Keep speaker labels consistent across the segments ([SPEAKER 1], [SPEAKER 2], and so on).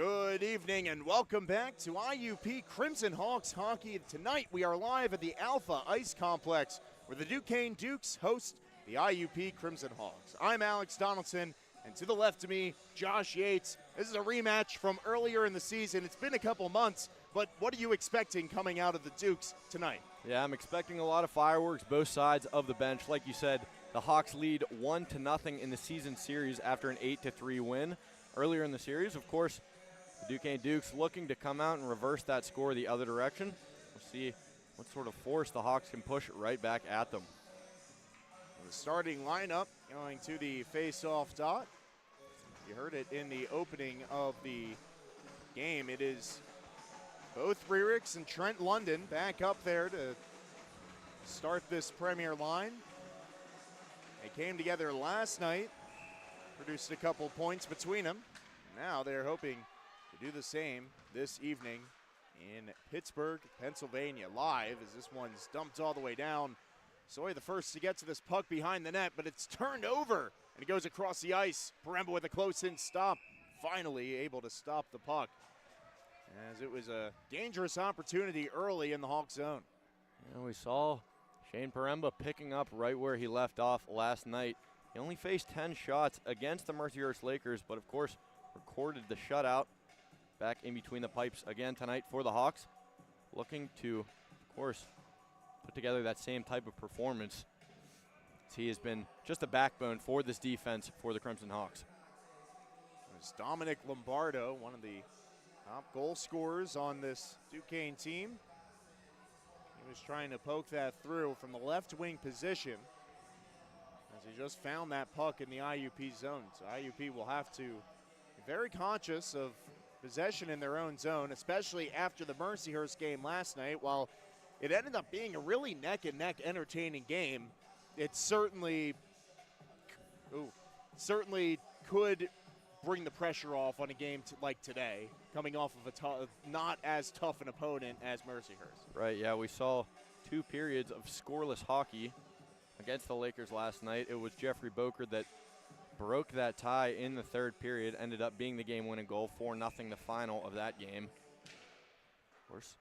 [SPEAKER 1] Good evening and welcome back to IUP Crimson Hawks hockey. Tonight we are live at the Alpha Ice Complex where the Duquesne Dukes host the IUP Crimson Hawks. I'm Alex Donaldson, and to the left of me, Josh Yates. This is a rematch from earlier in the season. It's been a couple months, but what are you expecting coming out of the Dukes tonight?
[SPEAKER 2] Yeah, I'm expecting a lot of fireworks, both sides of the bench. Like you said, the Hawks lead 1-0 in the season series after an 8-3 win earlier in the series. Of course, the Duquesne Dukes looking to come out and reverse that score the other direction. We'll see what sort of force the Hawks can push right back at them.
[SPEAKER 1] The starting lineup going to the face-off dot. You heard it in the opening of the game. It is both Riericks and Trent London back up there to start this premier line. They came together last night, produced a couple points between them. Now they're hoping to do the same this evening in Pittsburgh, Pennsylvania. Live as this one's dumped all the way down. Soy the first to get to this puck behind the net, but it's turned over, and it goes across the ice. Paremba with a close-in stop, finally able to stop the puck, as it was a dangerous opportunity early in the Hawk zone.
[SPEAKER 2] And we saw Shane Paremba picking up right where he left off last night. He only faced 10 shots against the Mercyhurst Lakers, but of course recorded the shutout back in between the pipes again tonight for the Hawks. Looking to, of course, put together that same type of performance. He has been just a backbone for this defense for the Crimson Hawks.
[SPEAKER 1] It's Dominic Lombardo, one of the top goal scorers on this Duquesne team. He was trying to poke that through from the left wing position as he just found that puck in the IUP zone. So IUP will have to be very conscious of possession in their own zone, especially after the Mercyhurst game last night. While it ended up being a really neck-and-neck entertaining game, it certainly could bring the pressure off on a game like today, coming off of a not as tough an opponent as Mercyhurst.
[SPEAKER 2] Right, yeah, we saw 2 periods of scoreless hockey against the Lakers last night. It was Jeffrey Boker that broke that tie in the third period, ended up being the game-winning goal, 4-0 the final of that game. Of course,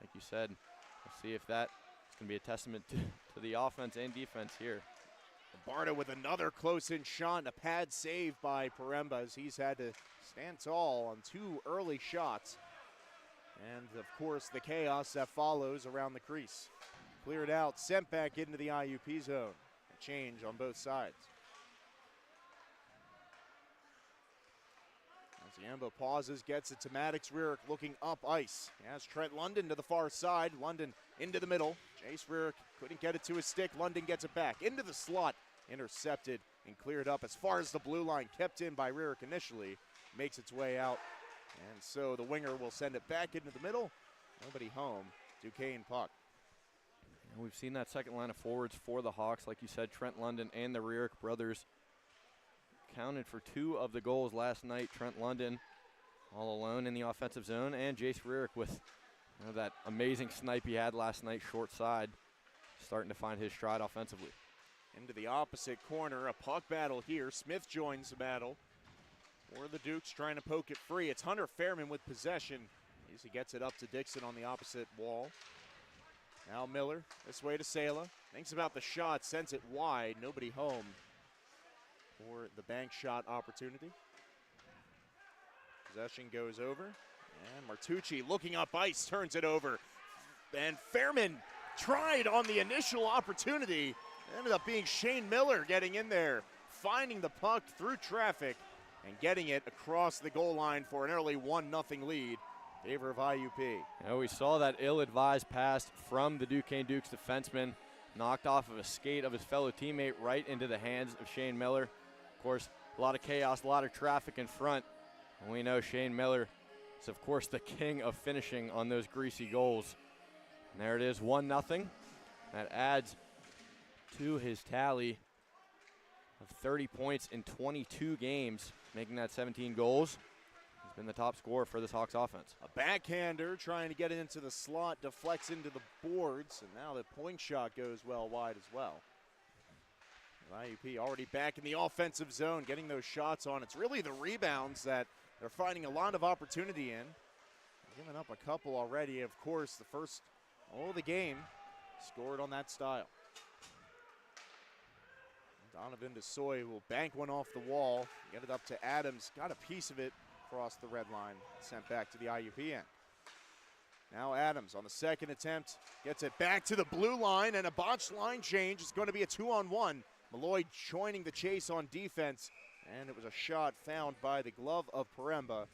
[SPEAKER 2] like you said, we'll see if that is going to be a testament to the offense and defense here.
[SPEAKER 1] Lombardo with another close-in shot and a pad save by Paremba as he's had to stand tall on 2 early shots. And, of course, the chaos that follows around the crease. Cleared out, sent back into the IUP zone. A change on both sides. As Ziemba pauses, gets it to Maddox Rierick looking up ice. He has Trent London to the far side. London into the middle. Jace Rierick couldn't get it to his stick. London gets it back into the slot. Intercepted and cleared up as far as the blue line. Kept in by Rierick initially. Makes its way out. And so the winger will send it back into the middle. Nobody home. Duquesne puck.
[SPEAKER 2] And we've seen that second line of forwards for the Hawks. Like you said, Trent London and the Rierick brothers counted for 2 of the goals last night. Trent London all alone in the offensive zone, and Jace Rierick with that amazing snipe he had last night, short side, starting to find his stride offensively.
[SPEAKER 1] Into the opposite corner, a puck battle here. Smith joins the battle. For the Dukes trying to poke it free. It's Hunter Fairman with possession as he gets it up to Dixon on the opposite wall. Now Miller, this way to Sala. Thinks about the shot, sends it wide. Nobody home for the bank shot opportunity. Possession goes over. And Martucci looking up ice, turns it over. And Fairman tried on the initial opportunity. It ended up being Shane Miller getting in there, finding the puck through traffic and getting it across the goal line for an early 1-0 lead in favor of IUP.
[SPEAKER 2] We saw that ill-advised pass from the Duquesne Dukes defenseman, knocked off of a skate of his fellow teammate right into the hands of Shane Miller. Of course, a lot of chaos, a lot of traffic in front. And we know Shane Miller is, of course, the king of finishing on those greasy goals. And there it is, 1-0. That adds to his tally of 30 points in 22 games, making that 17 goals. He's been the top scorer for this Hawks offense.
[SPEAKER 1] A backhander trying to get it into the slot, deflects into the boards, and now the point shot goes well wide as well. IUP already back in the offensive zone, getting those shots on. It's really the rebounds that they're finding a lot of opportunity in. Giving up a couple already. Of course, the first goal of the game scored on that style. Donovan DeSoy will bank one off the wall, get it up to Adams, got a piece of it across the red line, sent back to the IUP end. Now Adams on the second attempt, gets it back to the blue line, and a botched line change. It's going to be a 2-on-1. Malloy joining the chase on defense, and it was a shot found by the glove of Paremba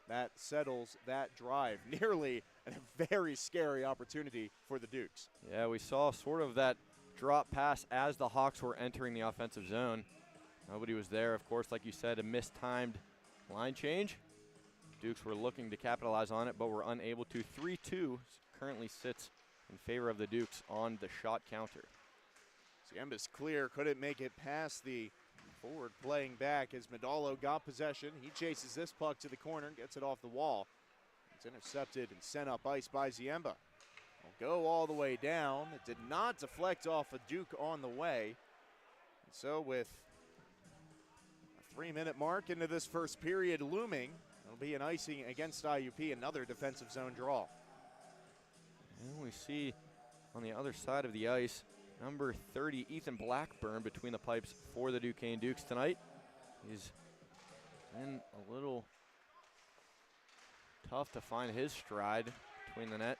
[SPEAKER 1] that settles that drive. Nearly a very scary opportunity for the Dukes.
[SPEAKER 2] Yeah, we saw sort of that drop pass as the Hawks were entering the offensive zone. Nobody was there, of course, like you said, a mistimed line change. Dukes were looking to capitalize on it, but were unable to. 3-2 currently sits in favor of the Dukes on the shot counter.
[SPEAKER 1] Ziemba's clear, couldn't make it past the forward playing back as Medallo got possession. He chases this puck to the corner, gets it off the wall. It's intercepted and sent up ice by Ziemba. Will go all the way down. It did not deflect off a Duke on the way. And so with a 3-minute mark into this first period looming, it'll be an icing against IUP, another defensive zone draw.
[SPEAKER 2] And we see on the other side of the ice, number 30, Ethan Blackburn, between the pipes for the Duquesne Dukes tonight. He's been a little tough to find his stride between the net.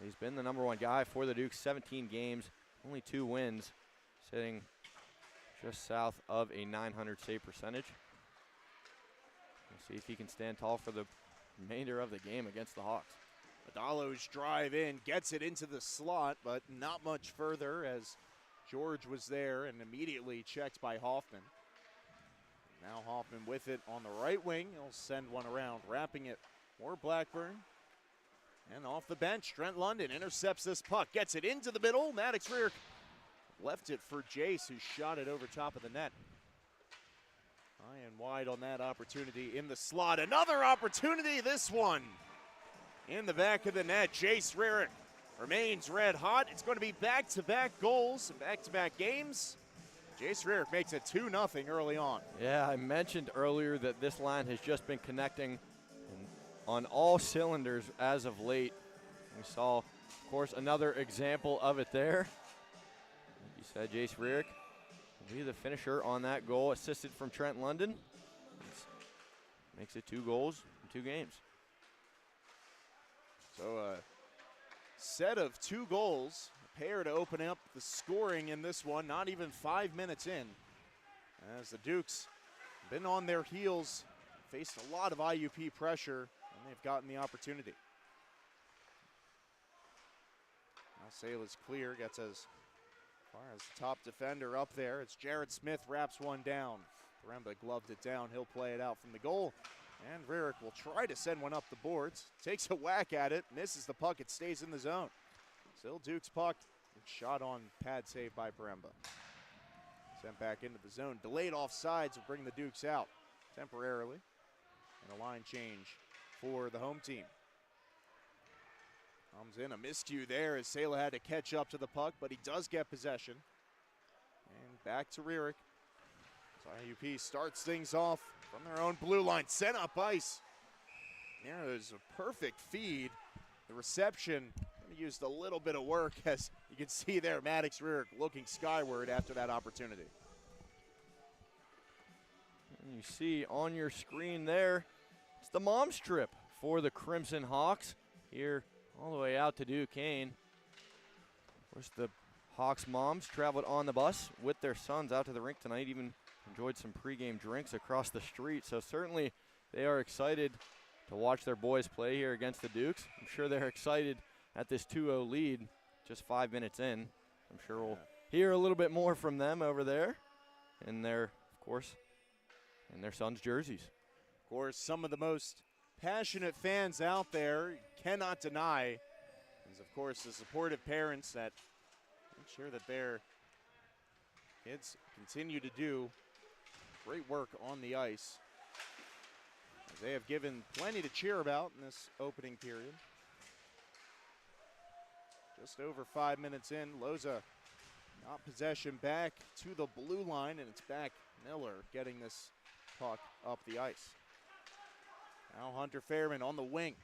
[SPEAKER 2] He's been the number one guy for the Dukes, 17 games, only 2 wins, sitting just south of a .900 save percentage. We'll see if he can stand tall for the remainder of the game against the Hawks.
[SPEAKER 1] Medallo's drive in, gets it into the slot, but not much further as George was there and immediately checked by Hoffman. Now Hoffman with it on the right wing. He'll send one around, wrapping it for Blackburn. And off the bench, Trent London intercepts this puck, gets it into the middle. Maddox Rear left it for Jace, who shot it over top of the net. High and wide on that opportunity in the slot. Another opportunity, this one in the back of the net. Jace Rarick remains red hot. It's going to be back-to-back goals and back-to-back games. Jace Rarick makes it 2-0 early on.
[SPEAKER 2] Yeah, I mentioned earlier that this line has just been connecting on all cylinders as of late. We saw, of course, another example of it there. Like you said, Jace Rarick will be the finisher on that goal, assisted from Trent London. Makes it 2 goals in 2 games.
[SPEAKER 1] So a set of 2 goals, a pair to open up the scoring in this one, not even 5 minutes in. As the Dukes been on their heels, faced a lot of IUP pressure, and they've gotten the opportunity. Now Sale is clear, gets as far as the top defender up there. It's Jared Smith, wraps one down. Paremba gloved it down, he'll play it out from the goal. And Rarick will try to send one up the boards. Takes a whack at it, misses the puck, it stays in the zone. Still Duke's puck, shot on pad save by Paremba. Sent back into the zone. Delayed offsides will bring the Dukes out temporarily. And a line change for the home team. Comes in a miscue there as Sela had to catch up to the puck, but he does get possession. And back to Rarick. So IUP starts things off from their own blue line. Sent up ice. There's a perfect feed. The reception used a little bit of work, as you can see there, Maddox Rarick looking skyward after that opportunity.
[SPEAKER 2] And you see on your screen there, it's the mom's trip for the Crimson Hawks here all the way out to Duquesne. Of course, the Hawks moms traveled on the bus with their sons out to the rink tonight, even enjoyed some pregame drinks across the street. So certainly they are excited to watch their boys play here against the Dukes. I'm sure they're excited at this 2-0 lead just 5 minutes in. I'm sure we'll hear a little bit more from them over there in their, of course, in their sons' jerseys.
[SPEAKER 1] Of course, some of the most passionate fans out there, cannot deny, is of course the supportive parents that make sure that their kids continue to do great work on the ice, as they have given plenty to cheer about in this opening period. Just over 5 minutes in, Loza got possession back to the blue line, and it's back Miller getting this puck up the ice. Now Hunter Fairman on the wing,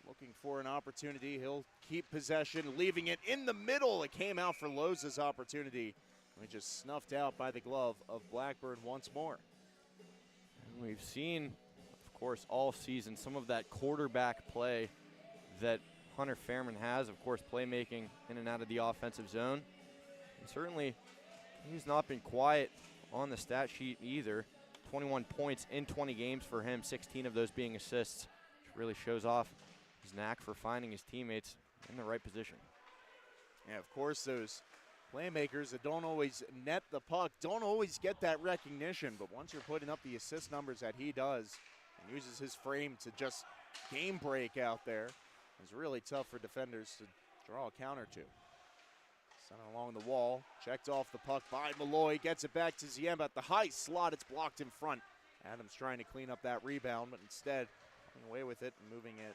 [SPEAKER 1] looking for an opportunity. He'll keep possession, leaving it in the middle. It came out for Loza's opportunity. We just snuffed out by the glove of Blackburn once more.
[SPEAKER 2] And we've seen, of course, all season some of that quarterback play that Hunter Fairman has, of course, playmaking in and out of the offensive zone. And certainly, he's not been quiet on the stat sheet either. 21 points in 20 games for him, 16 of those being assists, which really shows off his knack for finding his teammates in the right position.
[SPEAKER 1] Yeah, of course, those playmakers that don't always net the puck don't always get that recognition, but once you're putting up the assist numbers that he does and uses his frame to just game break out there, it's really tough for defenders to draw a counter to. Sent along the wall, checked off the puck by Malloy, gets it back to Ziemba at the high slot. It's blocked in front. Adams trying to clean up that rebound, but instead going away with it and moving it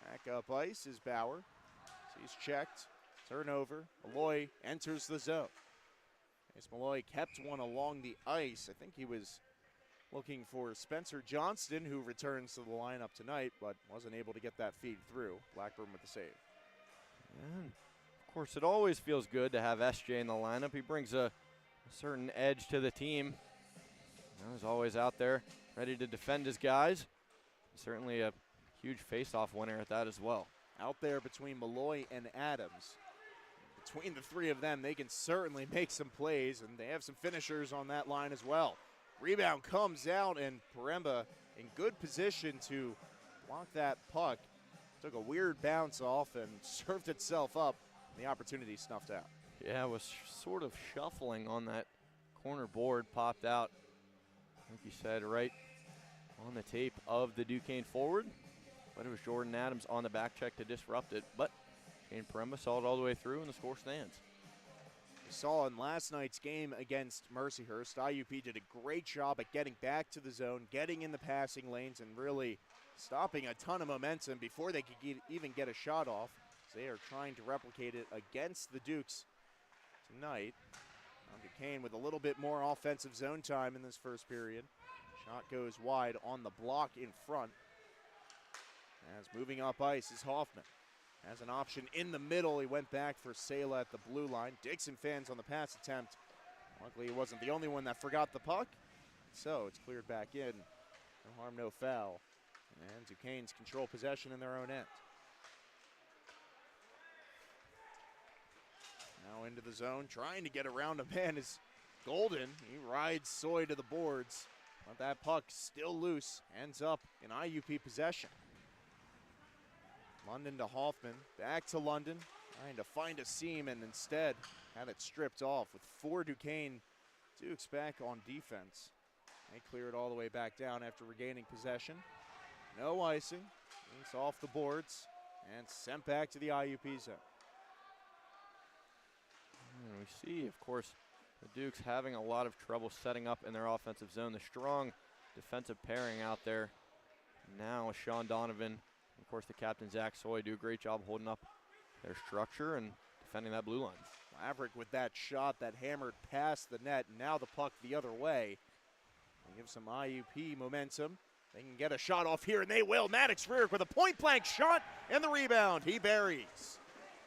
[SPEAKER 1] back up ice is Bauer. So he's checked. Turnover. Malloy enters the zone. As Malloy kept one along the ice. I think he was looking for Spencer Johnston, who returns to the lineup tonight, but wasn't able to get that feed through. Blackburn with the save.
[SPEAKER 2] And of course, it always feels good to have SJ in the lineup. He brings a certain edge to the team. He's always out there ready to defend his guys. Certainly a huge face-off winner at that as well.
[SPEAKER 1] Out there between Malloy and Adams. Between the three of them, they can certainly make some plays, and they have some finishers on that line as well. Rebound comes out, and Paremba in good position to block that puck. Took a weird bounce off and served itself up. The opportunity snuffed out.
[SPEAKER 2] Yeah, it was sort of shuffling on that corner board, popped out, like you said, right on the tape of the Duquesne forward. But it was Jordan Adams on the back check to disrupt it. But Shane Paremba saw it all the way through, and the score stands.
[SPEAKER 1] We saw in last night's game against Mercyhurst, IUP did a great job at getting back to the zone, getting in the passing lanes, and really stopping a ton of momentum before they could even get a shot off. They are trying to replicate it against the Dukes tonight. Duquesne with a little bit more offensive zone time in this first period. Shot goes wide on the block in front. As moving up ice is Hoffman. Has an option in the middle. He went back for Sela at the blue line. Dixon fans on the pass attempt. Luckily, he wasn't the only one that forgot the puck. So it's cleared back in. No harm, no foul. And Duquesne's control possession in their own end. Now into the zone, trying to get around a man is Golden. He rides Soy to the boards, but that puck still loose, ends up in IUP possession. London to Hoffman, back to London, trying to find a seam and instead had it stripped off with 4 Duquesne Dukes back on defense. They clear it all the way back down after regaining possession. No icing, it's off the boards and sent back to the IUP zone.
[SPEAKER 2] And we see, of course, the Dukes having a lot of trouble setting up in their offensive zone. The strong defensive pairing out there now with Sean Donovan, of course, the captain, Zach Soy, do a great job holding up their structure and defending that blue line.
[SPEAKER 1] Maverick with that shot that hammered past the net, and now the puck the other way. They give some IUP momentum. They can get a shot off here, and they will. Maddox Rearick with a point-blank shot, and the rebound he buries.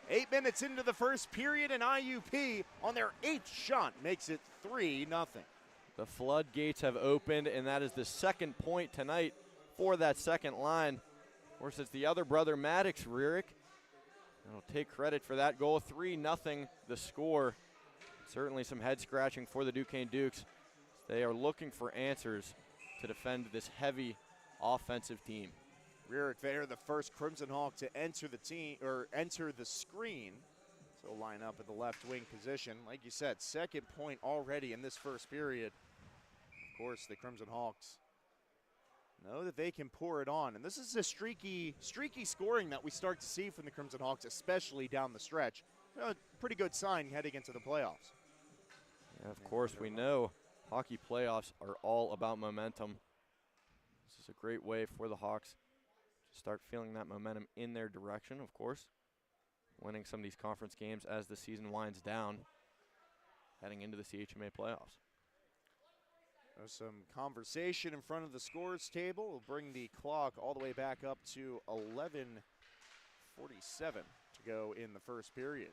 [SPEAKER 1] 8 minutes into the first period, and IUP on their 8th shot makes it 3-0.
[SPEAKER 2] The floodgates have opened, and that is the second point tonight for that second line. Of course, it's the other brother, Maddox Rearick. I'll take credit for that goal. 3-0 the score. Certainly some head scratching for the Duquesne Dukes. They are looking for answers to defend this heavy offensive team.
[SPEAKER 1] Rearick there, the first Crimson Hawk to enter the team or enter the screen. So line up at the left wing position. Like you said, second point already in this first period. Of course, the Crimson Hawks know that they can pour it on. And this is a streaky scoring that we start to see from the Crimson Hawks, especially down the stretch. A pretty good sign heading into the playoffs.
[SPEAKER 2] Yeah, of course, we know hockey playoffs are all about momentum. This is a great way for the Hawks to start feeling that momentum in their direction, of course. Winning some of these conference games as the season winds down, heading into the CHMA playoffs.
[SPEAKER 1] There's some conversation in front of the scores table. We'll bring the clock all the way back up to 11:47 to go in the first period.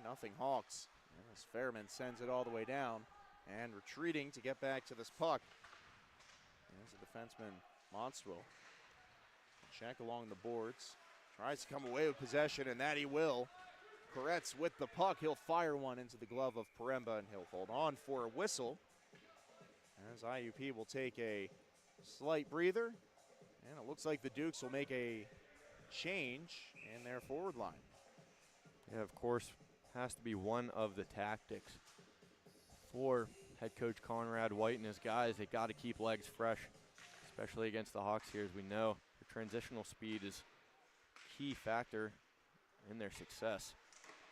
[SPEAKER 1] 3-0 Hawks. And as Fairman sends it all the way down and retreating to get back to this puck. There's the defenseman, Monstwil. Check along the boards. Tries to come away with possession, and that he will. Koretz with the puck. He'll fire one into the glove of Paremba, and he'll hold on for a whistle. As IUP will take a slight breather, and it looks like the Dukes will make a change in their forward line.
[SPEAKER 2] Yeah, of course, has to be one of the tactics for head coach Conrad White and his guys. They got to keep legs fresh, especially against the Hawks here. As we know, the transitional speed is a key factor in their success.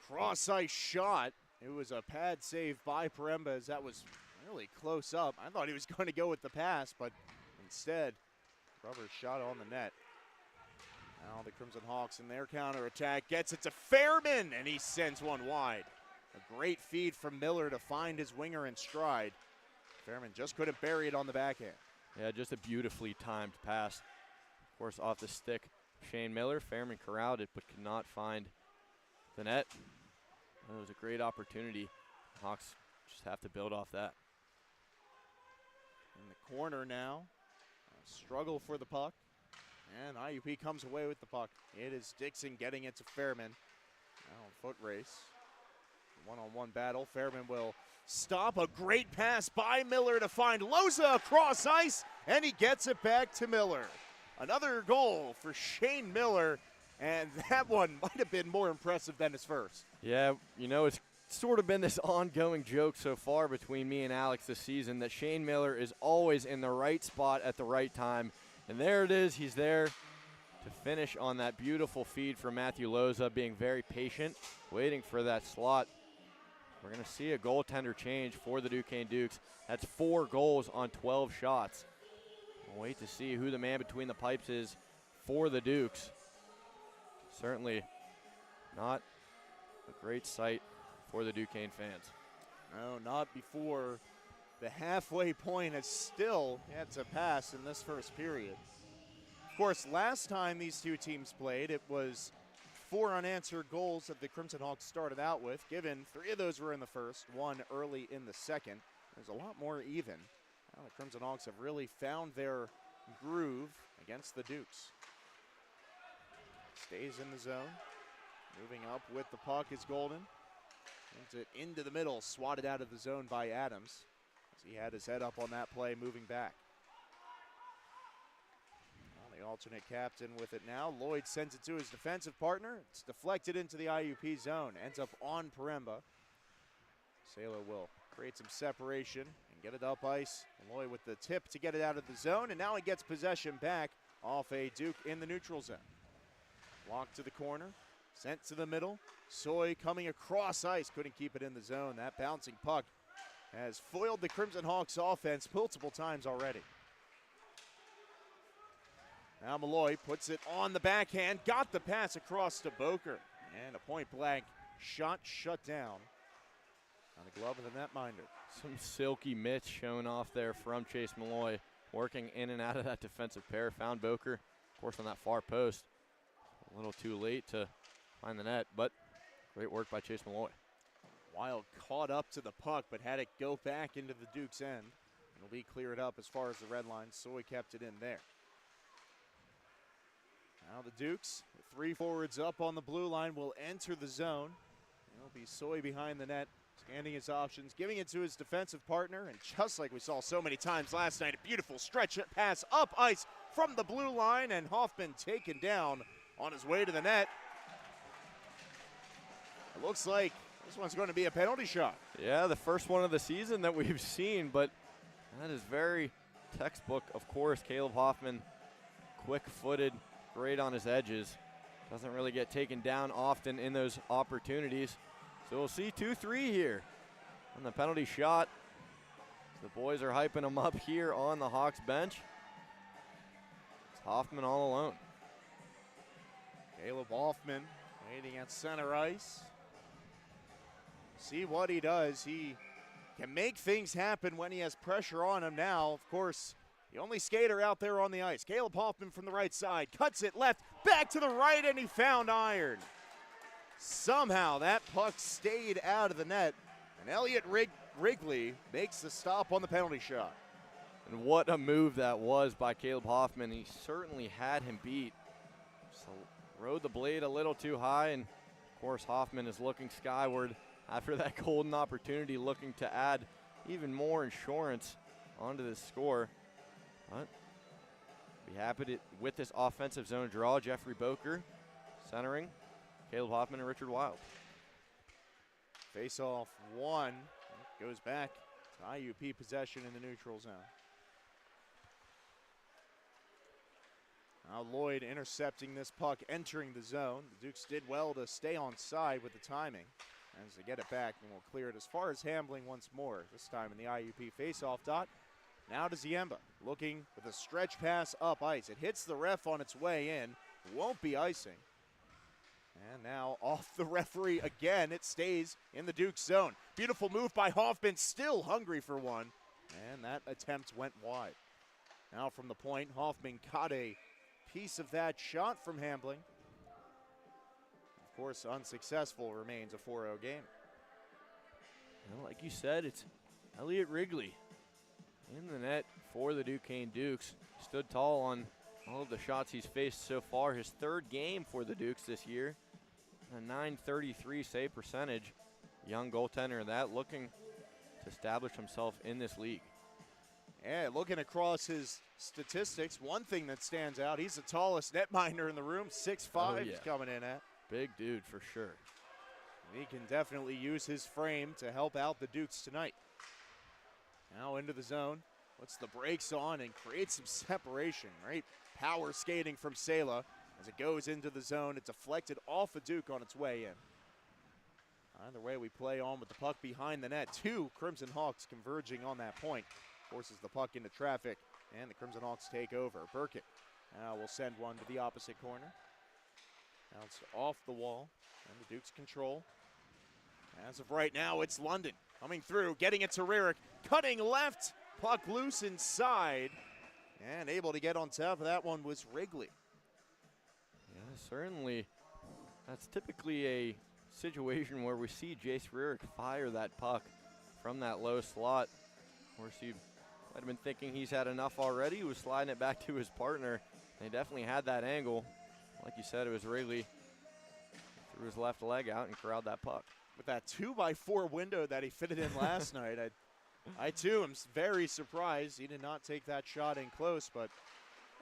[SPEAKER 1] Cross-ice shot. It was a pad save by Paremba as that was really close up. I thought he was going to go with the pass, but instead, rubber shot on the net. Now the Crimson Hawks in their counterattack gets it to Fairman, and he sends one wide. A great feed from Miller to find his winger in stride. Fairman just couldn't bury it on the backhand.
[SPEAKER 2] Yeah, just a beautifully timed pass. Of course, off the stick, Shane Miller. Fairman corralled it, but could not find the net. It was a great opportunity. Hawks just have to build off that.
[SPEAKER 1] In the corner now, a struggle for the puck, and IUP comes away with the puck. It is Dixon getting it to Fairman. Now foot race, one-on-one battle. Fairman will stop. A great pass by Miller to find Loza across ice, and he gets it back to Miller. Another goal for Shane Miller, and that one might have been more impressive than his first.
[SPEAKER 2] Yeah, you know, it's sort of been this ongoing joke so far between me and Alex this season that Shane Miller is always in the right spot at the right time. And there it is. He's there to finish on that beautiful feed from Matthew Loza, being very patient, waiting for that slot. We're going to see a goaltender change for the Duquesne Dukes. That's 4 goals on 12 shots. We'll wait to see who the man between the pipes is for the Dukes. Certainly not a great sight for the Duquesne fans.
[SPEAKER 1] No, not before the halfway point has still yet to pass in this first period. Of course, last time these two teams played, it was 4 unanswered goals that the Crimson Hawks started out with. Given 3 of those were in the first, 1 early in the second. There's a lot more even. Now the Crimson Hawks have really found their groove against the Dukes. Stays in the zone. Moving up with the puck is Golden. Moves it into the middle, swatted out of the zone by Adams. As he had his head up on that play, moving back. Well, the alternate captain with it now. Lloyd sends it to his defensive partner. It's deflected into the IUP zone. Ends up on Paremba. Salo will create some separation and get it up ice. And Lloyd with the tip to get it out of the zone. And now he gets possession back off a Duke in the neutral zone. Walk to the corner. Sent to the middle. Soy coming across ice. Couldn't keep it in the zone. That bouncing puck has foiled the Crimson Hawks offense multiple times already. Now Malloy puts it on the backhand. Got the pass across to Boker. And a point blank shot shut down on the glove of the netminder.
[SPEAKER 2] Some silky mitts showing off there from Chase Malloy. Working in and out of that defensive pair. Found Boker, of course, on that far post. A little too late to find the net, but great work by Chase Malloy.
[SPEAKER 1] Wild caught up to the puck, but had it go back into the Duke's end. It'll be cleared up as far as the red line. Soy kept it in there. Now the Dukes, 3 forwards up on the blue line, will enter the zone. It'll be Soy behind the net, scanning his options, giving it to his defensive partner, and just like we saw so many times last night, a beautiful stretch pass up ice from the blue line, and Hoffman taken down on his way to the net. It looks like this one's going to be a penalty shot.
[SPEAKER 2] Yeah, the first one of the season that we've seen, but that is very textbook, of course. Caleb Hoffman, quick-footed, great on his edges. Doesn't really get taken down often in those opportunities. So we'll see 2-3 here on the penalty shot. The boys are hyping him up here on the Hawks bench. It's Hoffman all alone.
[SPEAKER 1] Caleb Hoffman waiting at center ice. See what he does. He can make things happen when he has pressure on him now. Of course, the only skater out there on the ice. Caleb Hoffman from the right side, cuts it left, back to the right, and he found iron. Somehow that puck stayed out of the net, and Elliot Wrigley makes the stop on the penalty shot.
[SPEAKER 2] And what a move that was by Caleb Hoffman. He certainly had him beat. So rode the blade a little too high, and of course Hoffman is looking skyward after that golden opportunity, looking to add even more insurance onto this score. But be happy with this offensive zone draw. Jeffrey Boker centering Caleb Hoffman and Richard Wild.
[SPEAKER 1] Face-off one, goes back to IUP possession in the neutral zone. Now Lloyd intercepting this puck, entering the zone. The Dukes did well to stay on side with the timing as they get it back and will clear it as far as Hambling once more, this time in the IUP face-off dot. Now to Ziemba, looking with a stretch pass up ice. It hits the ref on its way in, won't be icing. And now off the referee again, it stays in the Duke zone. Beautiful move by Hoffman, still hungry for one, and that attempt went wide. Now from the point, Hoffman caught a piece of that shot from Hambling. Of course, unsuccessful, remains a 4-0 game.
[SPEAKER 2] Well, like you said, it's Elliot Wrigley in the net for the Duquesne Dukes. Stood tall on all of the shots he's faced so far. His third game for the Dukes this year. A .933 save percentage. Young goaltender that, looking to establish himself in this league.
[SPEAKER 1] Yeah, looking across his statistics, one thing that stands out, he's the tallest netminder in the room, 6'5", he's coming in at.
[SPEAKER 2] Big dude for sure.
[SPEAKER 1] He can definitely use his frame to help out the Dukes tonight. Now into the zone, puts the brakes on and creates some separation, right? Power skating from Sela as it goes into the zone. It's deflected off a Duke on its way in. Either way, we play on with the puck behind the net. Two Crimson Hawks converging on that point. Forces the puck into traffic, and the Crimson Hawks take over. Burkett now will send one to the opposite corner. Now it's off the wall, and the Dukes control. As of right now, it's London coming through, getting it to Rarick, cutting left, puck loose inside, and able to get on top of that one was Wrigley.
[SPEAKER 2] Yeah, certainly. That's typically a situation where we see Jace Rarick fire that puck from that low slot. Of course, he might have been thinking he's had enough already. He was sliding it back to his partner. They definitely had that angle. Like you said, it was Wrigley. Threw his left leg out and corralled that puck.
[SPEAKER 1] With that 2x4 window that he fitted in last night, I too am very surprised he did not take that shot in close, but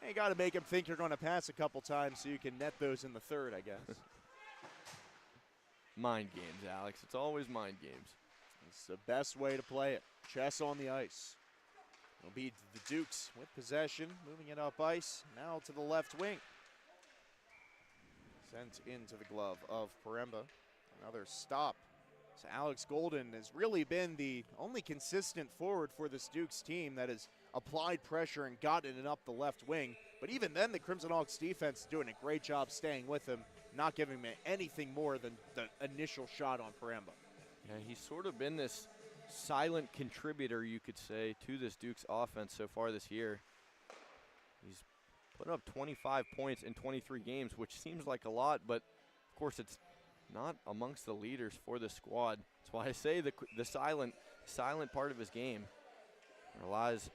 [SPEAKER 1] you got to make him think you're going to pass a couple times so you can net those in the third, I guess.
[SPEAKER 2] Mind games, Alex. It's always mind games.
[SPEAKER 1] It's the best way to play it. Chess on the ice. It'll be the Dukes with possession, moving it up ice, now to the left wing. Sent into the glove of Paremba. Another stop. So Alex Golden has really been the only consistent forward for this Dukes team that has applied pressure and gotten it up the left wing. But even then, the Crimson Hawks defense is doing a great job staying with him, not giving him anything more than the initial shot on Paremba.
[SPEAKER 2] Yeah, he's sort of been this silent contributor, you could say, to this Dukes offense so far this year. He's put up 25 points in 23 games, which seems like a lot, but of course it's not amongst the leaders for the squad. That's why I say the silent part of his game relies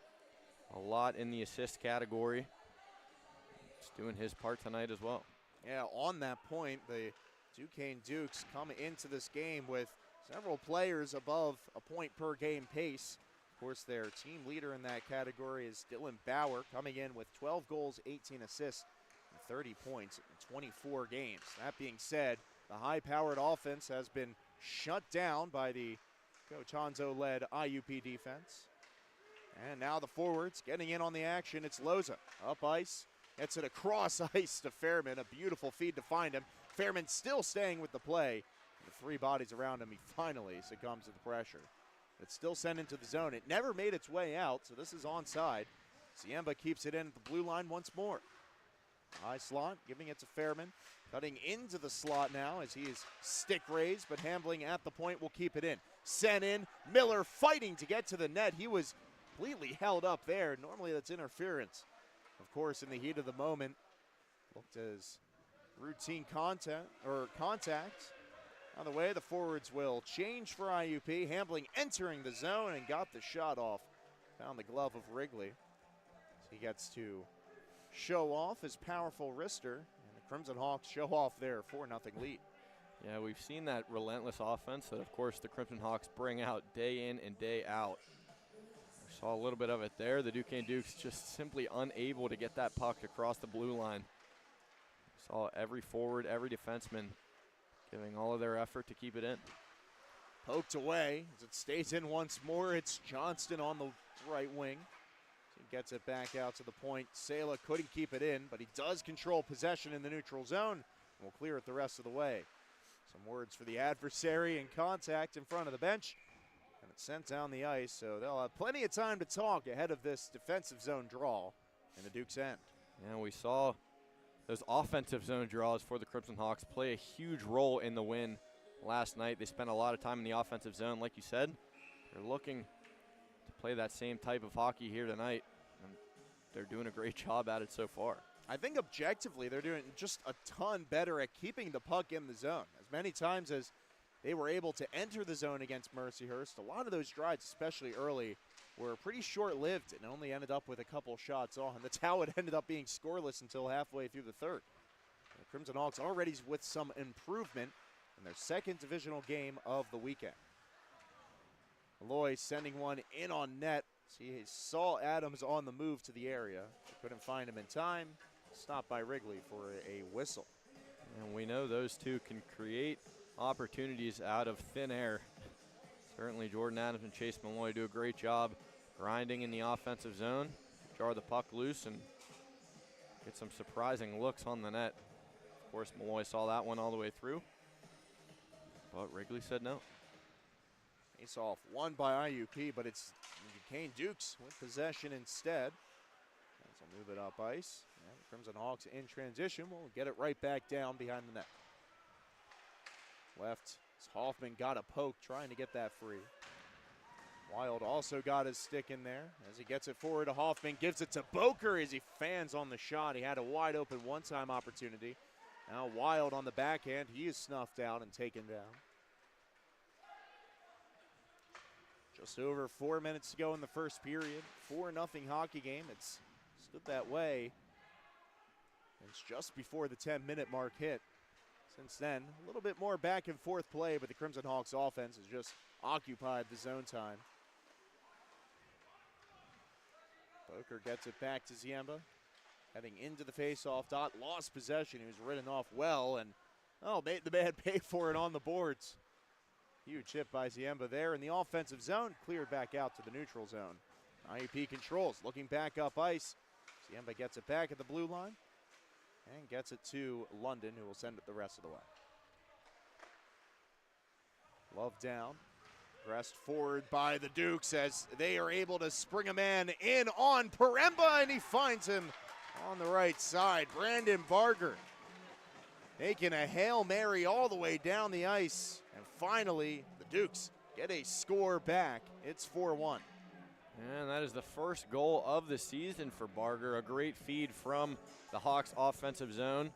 [SPEAKER 2] a lot in the assist category. He's doing his part tonight as well.
[SPEAKER 1] Yeah, on that point, the Duquesne Dukes come into this game with several players above a point per game pace. Of course, their team leader in that category is Dylan Bauer, coming in with 12 goals, 18 assists, and 30 points in 24 games. That being said, the high-powered offense has been shut down by the Coach Hanzo-led IUP defense. And now the forwards getting in on the action. It's Loza up ice. Gets it across ice to Fairman. A beautiful feed to find him. Fairman still staying with the play. The three bodies around him, he finally succumbs to the pressure. It's still sent into the zone. It never made its way out, so this is onside. Ziemba keeps it in at the blue line once more. High slot, giving it to Fairman. Cutting into the slot now as he is stick raised, but handling at the point will keep it in. Sent in, Miller fighting to get to the net. He was completely held up there. Normally that's interference. Of course, in the heat of the moment, looked as routine contact. On the way, the forwards will change for IUP. Hamblin entering the zone and got the shot off. Found the glove of Wrigley. So he gets to show off his powerful wrister. And the Crimson Hawks show off their 4-0 lead.
[SPEAKER 2] Yeah, we've seen that relentless offense that, of course, the Crimson Hawks bring out day in and day out. We saw a little bit of it there. The Duquesne Dukes just simply unable to get that puck across the blue line. Saw every forward, every defenseman giving all of their effort to keep it in.
[SPEAKER 1] Poked away as it stays in once more. It's Johnston on the right wing. He gets it back out to the point. Sela couldn't keep it in, but he does control possession in the neutral zone and will clear it the rest of the way. Some words for the adversary in contact in front of the bench, and it's sent down the ice, so they'll have plenty of time to talk ahead of this defensive zone draw in the Duke's end.
[SPEAKER 2] Yeah, we saw those offensive zone draws for the Crimson Hawks play a huge role in the win last night. They spent a lot of time in the offensive zone, like you said. They're looking to play that same type of hockey here tonight, and they're doing a great job at it so far.
[SPEAKER 1] I think objectively they're doing just a ton better at keeping the puck in the zone. As many times as they were able to enter the zone against Mercyhurst, a lot of those drives, especially early, were pretty short-lived and only ended up with a couple shots on. That's how it ended up being scoreless until halfway through the third. The Crimson Hawks already with some improvement in their second divisional game of the weekend. Malloy sending one in on net. He saw Adams on the move to the area. Couldn't find him in time. Stopped by Wrigley for a whistle.
[SPEAKER 2] And we know those two can create opportunities out of thin air. Certainly Jordan Adams and Chase Malloy do a great job grinding in the offensive zone, jar the puck loose, and get some surprising looks on the net. Of course, Malloy saw that one all the way through, but Wrigley said no.
[SPEAKER 1] Face off won by IUP, but it's Duquesne Dukes with possession instead. As they'll move it up ice. And the Crimson Hawks in transition will get it right back down behind the net. Left, Hoffman got a poke trying to get that free. Wild also got his stick in there as he gets it forward to Hoffman, gives it to Boker as he fans on the shot. He had a wide open one-time opportunity. Now Wild on the backhand, he is snuffed out and taken down. Just over 4 minutes to go in the first period. 4-0 hockey game. It's stood that way. It's just before the 10-minute mark hit. Since then, a little bit more back and forth play, but the Crimson Hawks offense has just occupied the zone time. Boker gets it back to Ziemba. Heading into the face-off dot, lost possession. He was ridden off well and, made the man pay for it on the boards. Huge hit by Ziemba there in the offensive zone, cleared back out to the neutral zone. IUP controls, looking back up ice. Ziemba gets it back at the blue line and gets it to London, who will send it the rest of the way. Love down, pressed forward by the Dukes as they are able to spring a man in on Paremba, and he finds him on the right side. Brandon Barger making a Hail Mary all the way down the ice. And finally, the Dukes get a score back. It's 4-1.
[SPEAKER 2] And that is the first goal of the season for Barger. A great feed from the Hawks offensive zone.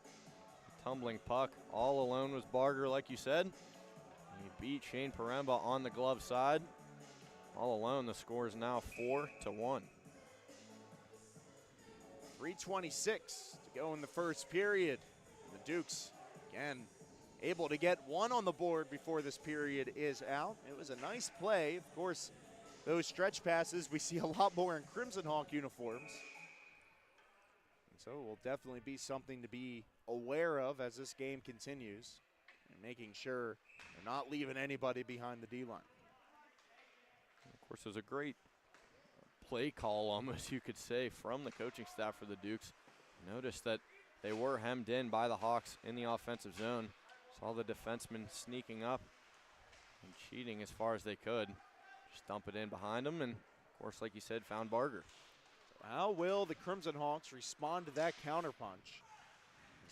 [SPEAKER 2] Tumbling puck all alone was Barger, like you said. He beat Shane Paremba on the glove side. All alone, the score is now 4-1.
[SPEAKER 1] 3:26 to go in the first period. The Dukes, again, able to get one on the board before this period is out. It was a nice play. Of course, those stretch passes we see a lot more in Crimson Hawk uniforms. And so it will definitely be something to be aware of as this game continues, and making sure they're not leaving anybody behind the D-line.
[SPEAKER 2] Of course, it was a great play call, almost you could say, from the coaching staff for the Dukes. Notice that they were hemmed in by the Hawks in the offensive zone. Saw the defenseman sneaking up and cheating as far as they could. Just dump it in behind them, and of course, like you said, found Barger.
[SPEAKER 1] So how will the Crimson Hawks respond to that counterpunch?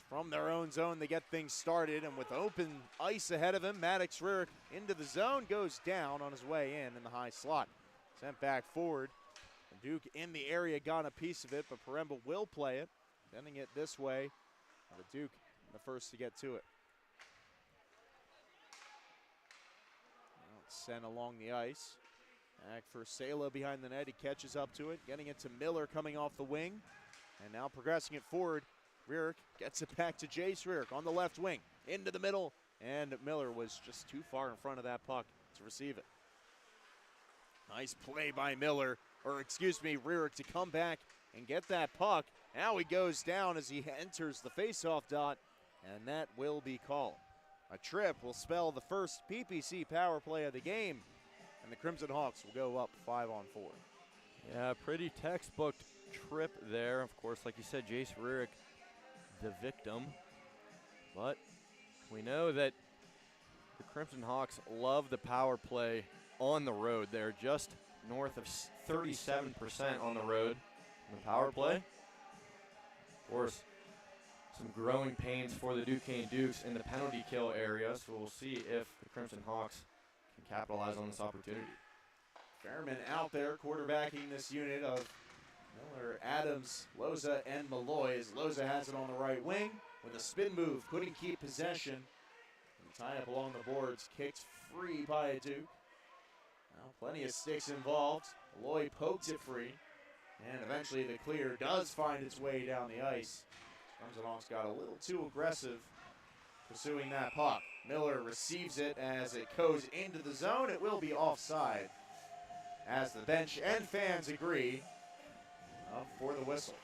[SPEAKER 1] from their own zone, they get things started, and with open ice ahead of him, Maddox Rurick into the zone, goes down on his way in the high slot. Sent back forward. Duke in the area got a piece of it, but Paremba will play it, sending it this way. The Duke the first to get to it. Now it's sent along the ice. Back for Sala behind the net. He catches up to it, getting it to Miller coming off the wing. And now progressing it forward. Rurick gets it back to Jace Rurick on the left wing. Into the middle, and Miller was just too far in front of that puck to receive it. Nice play by Miller, or excuse me, Rurick to come back and get that puck. Now he goes down as he enters the faceoff dot, and that will be called. A trip will spell the first PPC power play of the game, and the Crimson Hawks will go up 5-on-4.
[SPEAKER 2] Yeah, pretty textbook trip there. Of course, like you said, Jace Rurick, the victim. But we know that the Crimson Hawks love the power play on the road. They're just north of 37% on the road in the power play. Of course, some growing pains for the Duquesne Dukes in the penalty kill area, so we'll see if the Crimson Hawks can capitalize on this opportunity.
[SPEAKER 1] Fairman out there quarterbacking this unit of Miller, Adams, Loza, and Malloy, as Loza has it on the right wing with a spin move, couldn't keep possession. And tie up along the boards, kicked free by a Duke. Now plenty of sticks involved. Malloy poked it free, and eventually the clear does find its way down the ice. Crimson Hawks got a little too aggressive pursuing that puck. Miller receives it as it goes into the zone. It will be offside, as the bench and fans agree. Up for the whistle.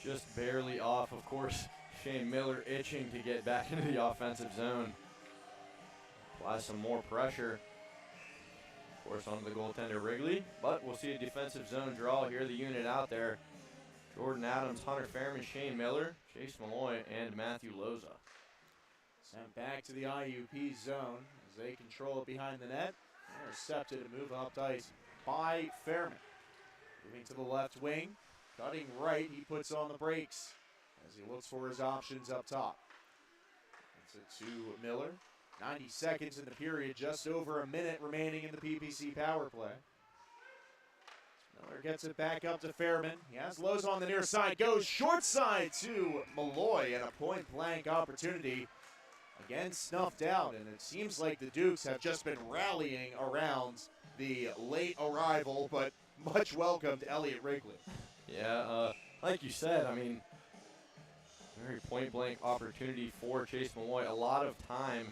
[SPEAKER 2] Just barely off. Of course, Shane Miller itching to get back into the offensive zone. Apply some more pressure, of course, onto the goaltender Wrigley. But we'll see a defensive zone draw here. The unit out there: Jordan Adams, Hunter Fairman, Shane Miller, Chase Malloy, and Matthew Loza.
[SPEAKER 1] Sent back to the IUP zone as they control it behind the net. Intercepted and move up ice by Fairman. Moving to the left wing, cutting right, he puts on the brakes as he looks for his options up top. It's it to Miller. 90 seconds in the period, just over a minute remaining in the PPC power play. Miller gets it back up to Fairman. He has Lowe's on the near side, goes short side to Malloy, and a point-blank opportunity again snuffed out. And it seems like the Dukes have just been rallying around the late arrival, but much welcomed Elliot Wrigley.
[SPEAKER 2] Yeah, like you said, I mean, very point-blank opportunity for Chase Malloy. A lot of time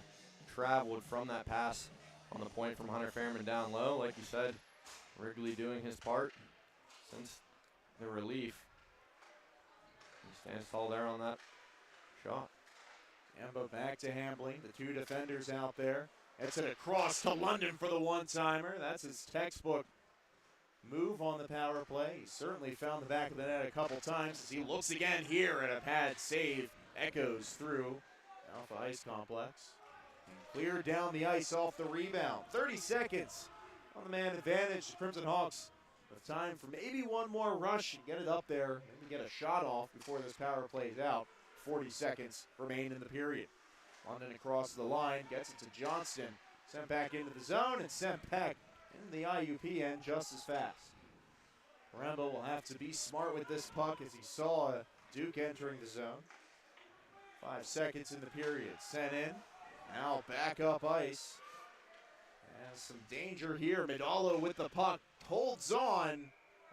[SPEAKER 2] traveled from that pass on the point from Hunter Fairman down low. Like you said, Wrigley doing his part since the relief. He stands tall there on that shot.
[SPEAKER 1] Ambo back to Hambling, the two defenders out there. It's it across to London for the one-timer. That's his textbook move on the power play. He certainly found the back of the net a couple times as he looks again here at a pad save. Echoes through Alpha Ice Complex. And cleared down the ice off the rebound. 30 seconds on the man advantage. The Crimson Hawks with time for maybe one more rush and get it up there. Maybe get a shot off before this power plays out. 40 seconds remain in the period. London across the line, gets it to Johnston. Sent back into the zone and sent back in the IUP end just as fast. Paremba will have to be smart with this puck as he saw Duke entering the zone. 5 seconds in the period. Sent in. Now back up ice. And some danger here. Midalo with the puck. Holds on.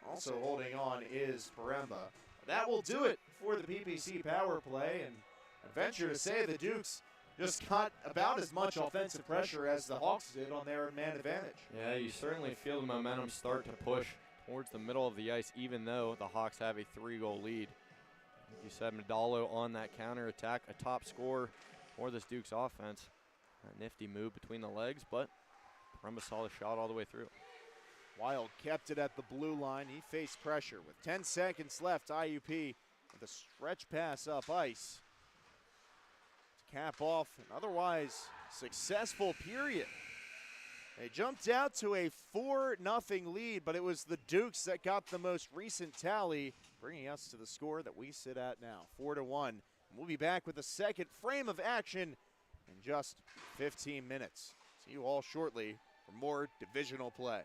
[SPEAKER 1] Also holding on is Paremba. That will do it for the PPC power play. And I venture to say the Dukes just got about as much offensive pressure as the Hawks did on their man advantage.
[SPEAKER 2] Yeah, you certainly feel the momentum start to push towards the middle of the ice, even though the Hawks have a 3-goal lead. Like you said, Midalo on that counterattack, a top scorer for this Dukes offense. A nifty move between the legs, but Paremba saw the shot all the way through.
[SPEAKER 1] Wild kept it at the blue line. He faced pressure with 10 seconds left. IUP with a stretch pass up ice to cap off an otherwise successful period. They jumped out to a 4-0 lead, but it was the Dukes that got the most recent tally, bringing us to the score that we sit at now, 4-1. We'll be back with the second frame of action in just 15 minutes. See you all shortly for more divisional play.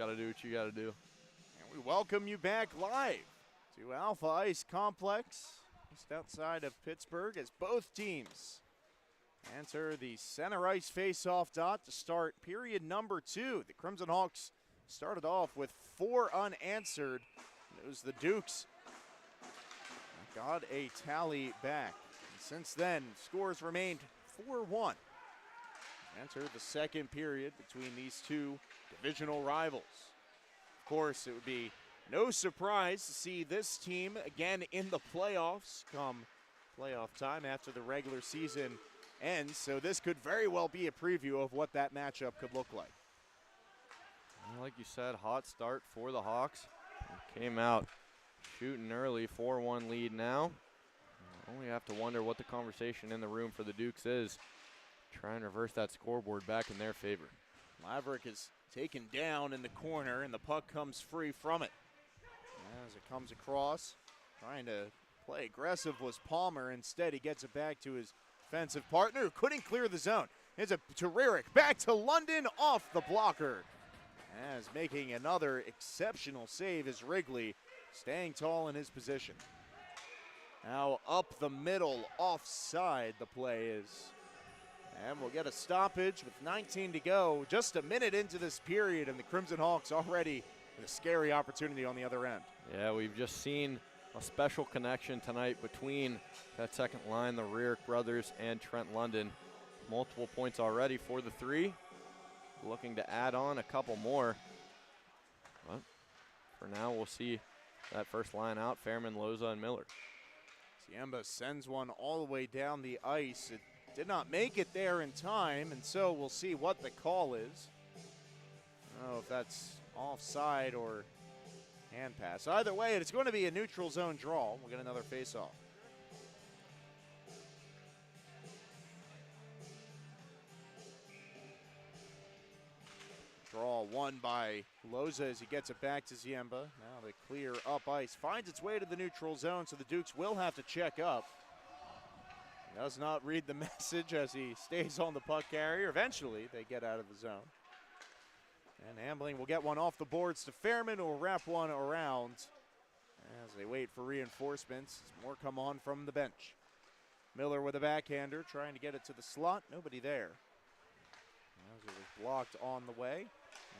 [SPEAKER 2] got to do what you got to do.
[SPEAKER 1] And we welcome you back live to Alpha Ice Complex, just outside of Pittsburgh, as both teams enter the center ice face-off dot to start period number 2. The Crimson Hawks started off with 4 unanswered. It was the Dukes got a tally back. And since then, scores remained 4-1. Enter the second period between these two divisional rivals. Of course, it would be no surprise to see this team again in the playoffs come playoff time after the regular season ends. So this could very well be a preview of what that matchup could look like.
[SPEAKER 2] Like you said, hot start for the Hawks. Came out shooting early, 4-1 lead now. Only have to wonder what the conversation in the room for the Dukes is. Try and reverse that scoreboard back in their favor.
[SPEAKER 1] Maverick is taken down in the corner, and the puck comes free from it. As it comes across, trying to play aggressive was Palmer. Instead, he gets it back to his defensive partner, who couldn't clear the zone. It's a Tareric back to London off the blocker. As making another exceptional save is Wrigley, staying tall in his position. Now up the middle, offside the play is. And we'll get a stoppage with 19 to go. Just a minute into this period, and the Crimson Hawks already with a scary opportunity on the other end.
[SPEAKER 2] Yeah, we've just seen a special connection tonight between that second line, the Rearick brothers and Trent London. Multiple points already for the 3. Looking to add on a couple more. But for now, we'll see that first line out, Fairman, Loza, and Miller.
[SPEAKER 1] Ziemba sends one all the way down the ice. It did not make it there in time, and so we'll see what the call is. I don't know if that's offside or hand pass. Either way, it's going to be a neutral zone draw. We'll get another face-off. Draw won by Loza as he gets it back to Ziemba. Now the clear up ice finds its way to the neutral zone, so the Dukes will have to check up. Does not read the message as he stays on the puck carrier. Eventually, they get out of the zone. And Ambling will get one off the boards to Fairman, who will wrap one around as they wait for reinforcements. More come on from the bench. Miller with a backhander, trying to get it to the slot. Nobody there. As it was blocked on the way.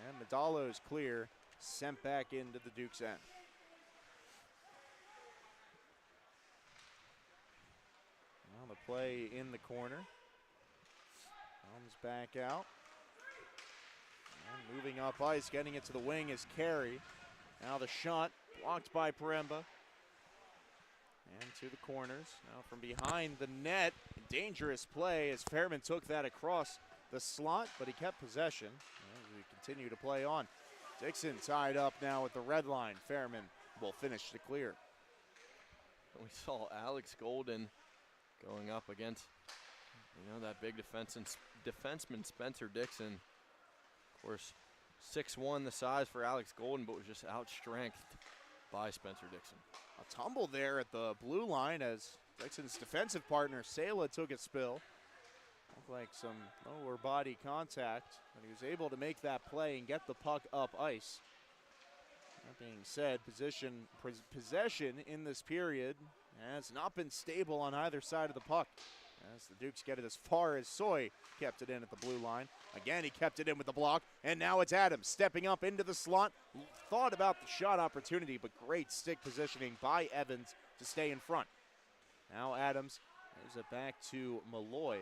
[SPEAKER 1] And Medallo's clear, sent back into the Dukes' end. Now the play in the corner. Comes back out. And moving up ice, getting it to the wing is Carey. Now the shot, blocked by Paremba. And to the corners. Now from behind the net, dangerous play as Fairman took that across the slot, but he kept possession. As we continue to play on. Dixon tied up now at the red line. Fairman will finish the clear.
[SPEAKER 2] We saw Alex Golden going up against, that big defenseman Spencer Dixon. Of course, 6'1" the size for Alex Golden, but was just outstrengthed by Spencer Dixon.
[SPEAKER 1] A tumble there at the blue line as Dixon's defensive partner, Sela, took a spill. Looked like some lower body contact, but he was able to make that play and get the puck up ice. That being said, possession in this period has not been stable on either side of the puck. As the Dukes get it as far as Soy kept it in at the blue line. Again, he kept it in with the block, and now it's Adams stepping up into the slot. Thought about the shot opportunity, but great stick positioning by Evans to stay in front. Now Adams gives it back to Malloy,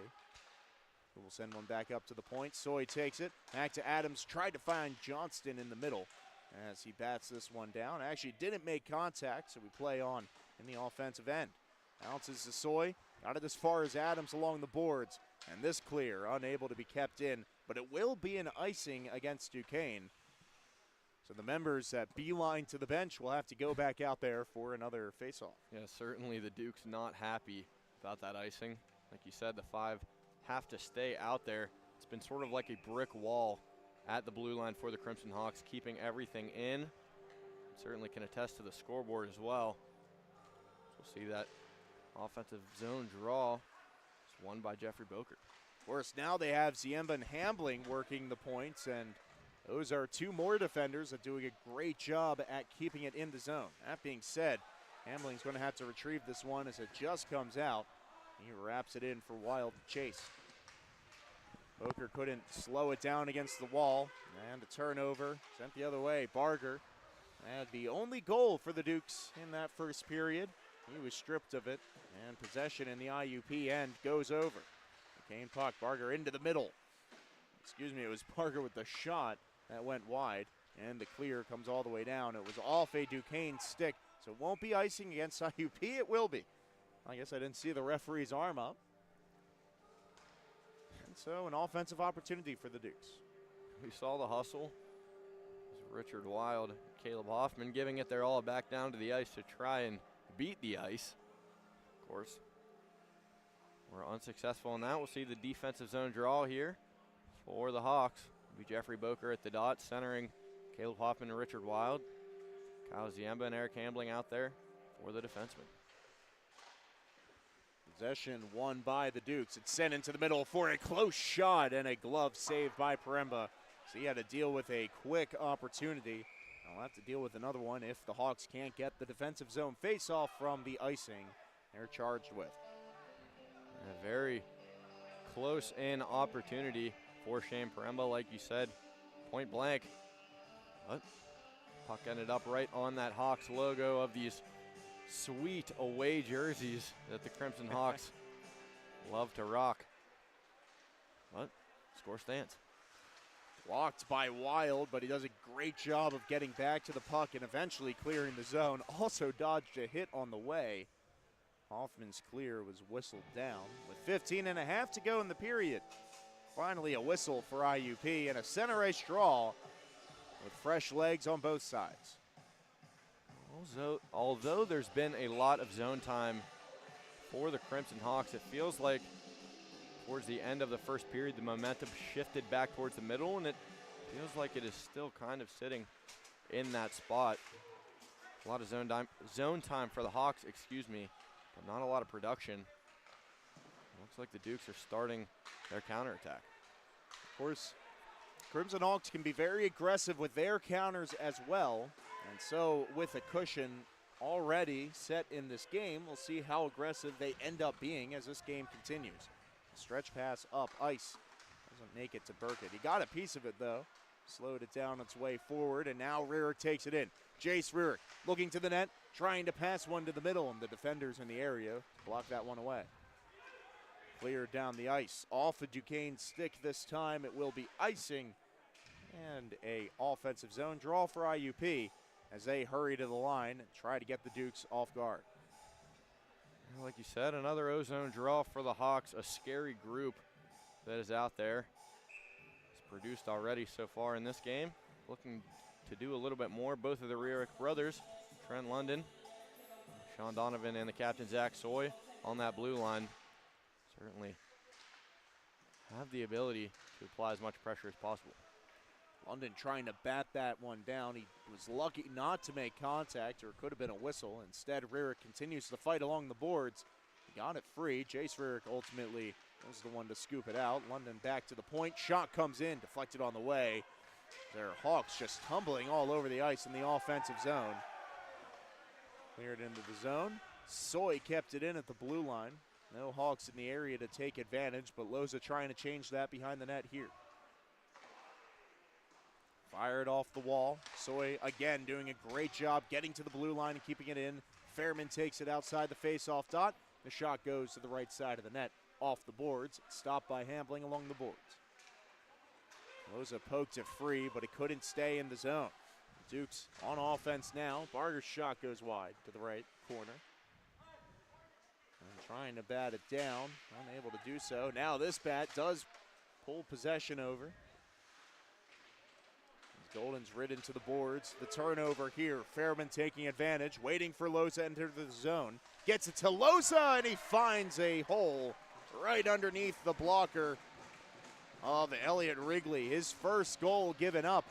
[SPEAKER 1] who will send one back up to the point. Soy takes it, back to Adams, tried to find Johnston in the middle as he bats this one down. Actually didn't make contact, so we play on in the offensive end. Bounces to Soy, got it as far as Adams along the boards, and this clear, unable to be kept in, but it will be an icing against Duquesne. So the members that beeline to the bench will have to go back out there for another faceoff.
[SPEAKER 2] Yeah, certainly the Dukes not happy about that icing. Like you said, the 5 have to stay out there. It's been sort of like a brick wall at the blue line for the Crimson Hawks, keeping everything in. Certainly can attest to the scoreboard as well. So we'll see that offensive zone draw. It's won by Jeffrey Boker.
[SPEAKER 1] Of course, now they have Ziemba and Hambling working the points, and Those are two more defenders that doing a great job at keeping it in the zone. That being said, Hambling's going to have to retrieve this one as it just comes out. He wraps it in for Wild to chase. Boker couldn't slow it down against the wall, and a turnover sent the other way. Barger had the only goal for the Dukes in that first period. He was stripped of it, and possession in the IUP end goes over. Duquesne puck, Barger into the middle. Excuse me, it was Barger with the shot that went wide, and the clear comes all the way down. It was off a Duquesne stick, so it won't be icing against IUP. It will be. I guess I didn't see the referee's arm up. And so an offensive opportunity for the Dukes.
[SPEAKER 2] We saw the hustle. Richard Wild, Caleb Hoffman giving it their all back down to the ice to try and beat the ice. Of course, we're unsuccessful in that. We'll see the defensive zone draw here for the Hawks. It'll be Jeffrey Boker at the dot, centering Caleb Hoffman and Richard Wild. Kyle Ziemba and Eric Hambling out there for the defenseman.
[SPEAKER 1] Possession won by the Dukes. It's sent into the middle for a close shot and a glove saved by Paremba. So he had to deal with a quick opportunity. I'll have to deal with another one if the Hawks can't get the defensive zone face-off from the icing they're charged with.
[SPEAKER 2] A very close-in opportunity for Shane Paremba, like you said, point blank. But puck ended up right on that Hawks logo of these sweet away jerseys that the Crimson Hawks love to rock. But score stands.
[SPEAKER 1] Blocked by Wild, but he does a great job of getting back to the puck and eventually clearing the zone. Also dodged a hit on the way. Hoffman's clear was whistled down with 15 and a half to go in the period. Finally a whistle for IUP and a center ice draw with fresh legs on both sides.
[SPEAKER 2] Although there's been a lot of zone time for the Crimson Hawks, it feels like towards the end of the first period, the momentum shifted back towards the middle, and it feels like it is still kind of sitting in that spot. A lot of zone time for the Hawks, but not a lot of production. Looks like the Dukes are starting their counterattack.
[SPEAKER 1] Of course, Crimson Hawks can be very aggressive with their counters as well. And so with a cushion already set in this game, we'll see how aggressive they end up being as this game continues. Stretch pass up ice. Doesn't make it to Burkett. He got a piece of it though. Slowed it down its way forward, and now Rearick takes it in. Jace Rearick looking to the net, trying to pass one to the middle, and the defenders in the area block that one away. Cleared down the ice. Off a Duquesne stick this time. It will be icing and a offensive zone draw for IUP as they hurry to the line and try to get the Dukes off guard.
[SPEAKER 2] Like you said, another ozone draw for the Hawks, a scary group that is out there. It's produced already so far in this game. Looking to do a little bit more. Both of the Rearick brothers, Trent London, Sean Donovan, and the captain, Zach Soy, on that blue line. Certainly have the ability to apply as much pressure as possible.
[SPEAKER 1] London trying to bat that one down. He was lucky not to make contact, or it could have been a whistle. Instead, Rearick continues to fight along the boards. He got it free. Jace Rearick ultimately was the one to scoop it out. London back to the point. Shot comes in, deflected on the way. Their Hawks just tumbling all over the ice in the offensive zone. Cleared into the zone. Soy kept it in at the blue line. No Hawks in the area to take advantage, but Loza trying to change that behind the net here. Fired off the wall. Soy again doing a great job getting to the blue line and keeping it in. Fairman takes it outside the face-off dot. The shot goes to the right side of the net, off the boards. Stopped by Hambling along the boards. Loza poked it free, but it couldn't stay in the zone. Dukes on offense now. Barger's shot goes wide to the right corner. And trying to bat it down, unable to do so. Now this bat does pull possession over. Golden's ridden to the boards. The turnover here. Fairman taking advantage, waiting for Loza to enter the zone. Gets it to Loza, and he finds a hole right underneath the blocker of Elliott Wrigley. His first goal given up.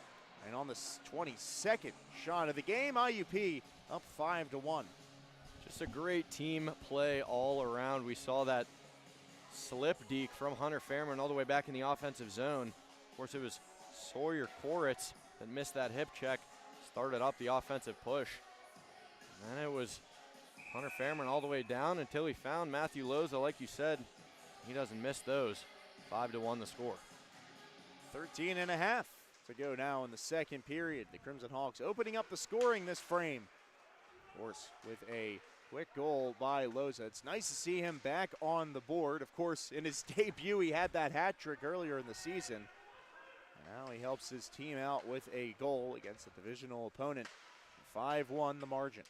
[SPEAKER 1] And on the 22nd shot of the game, IUP up 5-1.
[SPEAKER 2] Just a great team play all around. We saw that slip deke from Hunter Fairman all the way back in the offensive zone. Of course, it was Sawyer Koritz that missed that hip check, started up the offensive push. And then it was Hunter Fairman all the way down until he found Matthew Loza, like you said. He doesn't miss those. 5-1 the score.
[SPEAKER 1] 13 and a half to go now in the second period. The Crimson Hawks opening up the scoring this frame. Of course, with a quick goal by Loza. It's nice to see him back on the board. Of course, in his debut, he had that hat trick earlier in the season. Now he helps his team out with a goal against a divisional opponent. 5-1 the margin.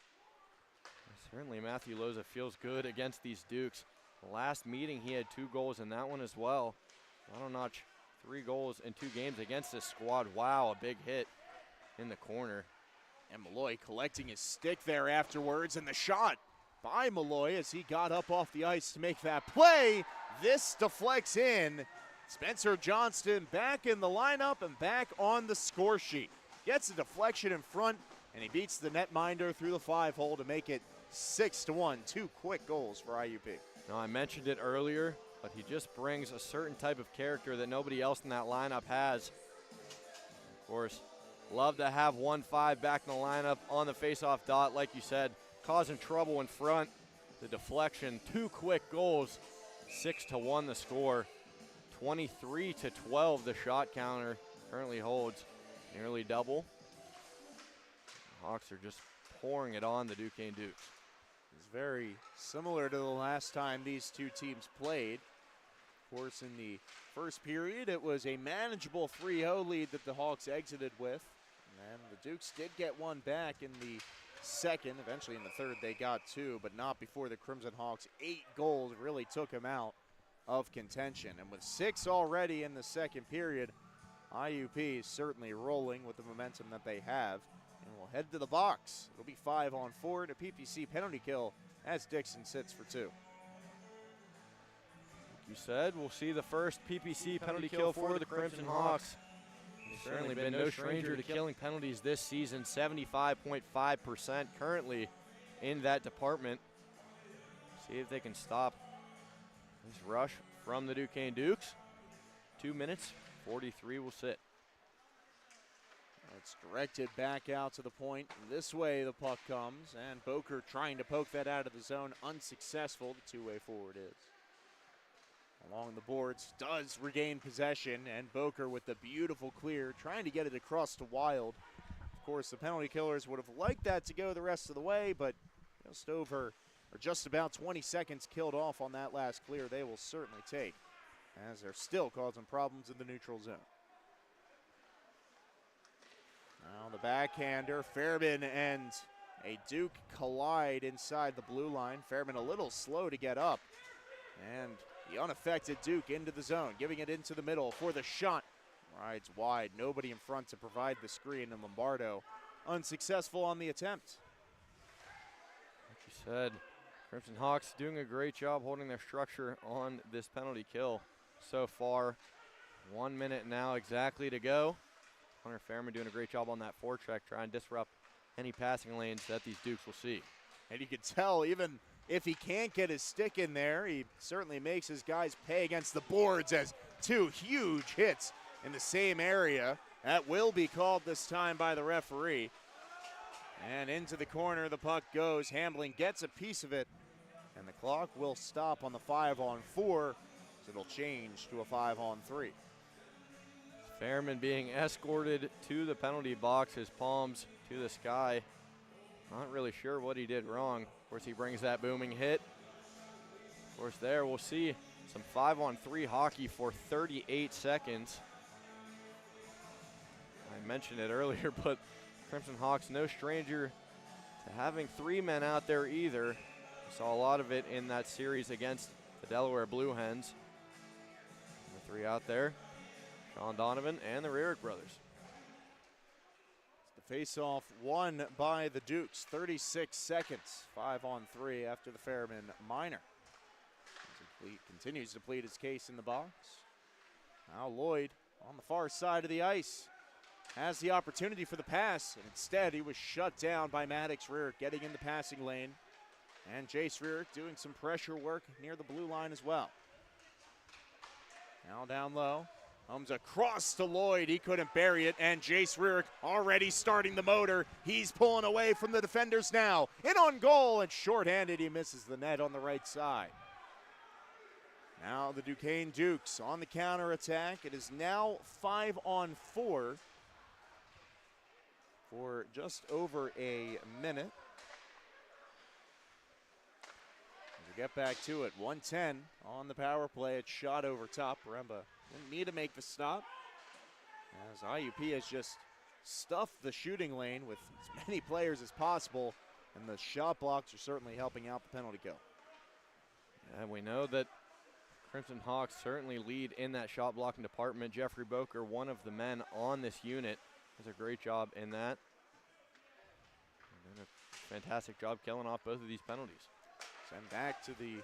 [SPEAKER 2] Certainly Matthew Loza feels good against these Dukes. The last meeting he had 2 goals in that one as well. Bottom-notch 3 goals in 2 games against this squad. Wow, a big hit in the corner.
[SPEAKER 1] And Malloy collecting his stick there afterwards, and the shot by Malloy as he got up off the ice to make that play. This deflects in. Spencer Johnston back in the lineup and back on the score sheet. Gets a deflection in front, and he beats the netminder through the 5-hole to make it 6-1. 2 quick goals for IUP.
[SPEAKER 2] Now, I mentioned it earlier, but he just brings a certain type of character that nobody else in that lineup has. Of course, love to have 1-5 back in the lineup on the faceoff dot, like you said, causing trouble in front. The deflection, 2 quick goals, 6-1 the score. 23-12 the shot counter currently holds, nearly double. The Hawks are just pouring it on the Duquesne Dukes.
[SPEAKER 1] It's very similar to the last time these two teams played. Of course, in the first period, it was a manageable 3-0 lead that the Hawks exited with. And the Dukes did get one back in the second. Eventually in the third, they got 2, but not before the Crimson Hawks' 8 goals really took them out of contention. And with 6 already in the second period, IUP is certainly rolling with the momentum that they have. And we'll head to the box. It'll be 5-on-4 to PPC penalty kill as Dixon sits for 2.
[SPEAKER 2] Like you said, we'll see the first PPC penalty kill for the Crimson Hawks. They've certainly been no stranger to killing penalties this season, 75.5% currently in that department. See if they can stop this rush from the Duquesne Dukes. 2 minutes, 43 will sit.
[SPEAKER 1] It's directed back out to the point. This way the puck comes, and Boker trying to poke that out of the zone, unsuccessful. The two-way forward is. Along the boards, does regain possession, and Boker with the beautiful clear, trying to get it across to Wild. Of course, the penalty killers would have liked that to go the rest of the way, but Stover are just about 20 seconds killed off on that last clear. They will certainly take, as they're still causing problems in the neutral zone. Now the backhander, Fairman and a Duke collide inside the blue line. Fairman a little slow to get up, and the unaffected Duke into the zone, giving it into the middle for the shot. Rides wide, nobody in front to provide the screen, and Lombardo unsuccessful on the attempt.
[SPEAKER 2] Like you said, Crimson Hawks doing a great job holding their structure on this penalty kill so far. 1 minute now exactly to go. Hunter Fairman doing a great job on that forecheck, trying to disrupt any passing lanes that these Dukes will see.
[SPEAKER 1] And you can tell, even if he can't get his stick in there, he certainly makes his guys pay against the boards as 2 huge hits in the same area. That will be called this time by the referee. And into the corner the puck goes. Hambling gets a piece of it, and the clock will stop on the 5-on-4, so it'll change to a 5-on-3.
[SPEAKER 2] Fairman being escorted to the penalty box, his palms to the sky. Not really sure what he did wrong. Of course, he brings that booming hit. Of course, there we'll see some 5-on-3 hockey for 38 seconds. I mentioned it earlier, but Crimson Hawks no stranger to having 3 men out there either. We saw a lot of it in that series against the Delaware Blue Hens. The 3 out there, Sean Donovan and the Rarick brothers.
[SPEAKER 1] The face-off won by the Dukes, 36 seconds, 5-on-3 after the Fairman minor. He continues to plead his case in the box. Now Lloyd on the far side of the ice has the opportunity for the pass, and instead he was shut down by Maddox Rarick getting in the passing lane. And Jace Rarick doing some pressure work near the blue line as well. Now down low, Comes across to Lloyd. He couldn't bury it. And Jace Rearick already starting the motor. He's pulling away from the defenders now. In on goal and shorthanded. He misses the net on the right side. Now the Duquesne Dukes on the counterattack. It is now 5-on-4 for just over a minute. As we get back to it, 1:10 on the power play. It's shot over top. Remember, didn't need to make the stop, as IUP has just stuffed the shooting lane with as many players as possible, and the shot blocks are certainly helping out the penalty kill.
[SPEAKER 2] And we know that Crimson Hawks certainly lead in that shot blocking department. Jeffrey Boker, one of the men on this unit, does a great job in that. And doing a fantastic job killing off both of these penalties.
[SPEAKER 1] Send back to the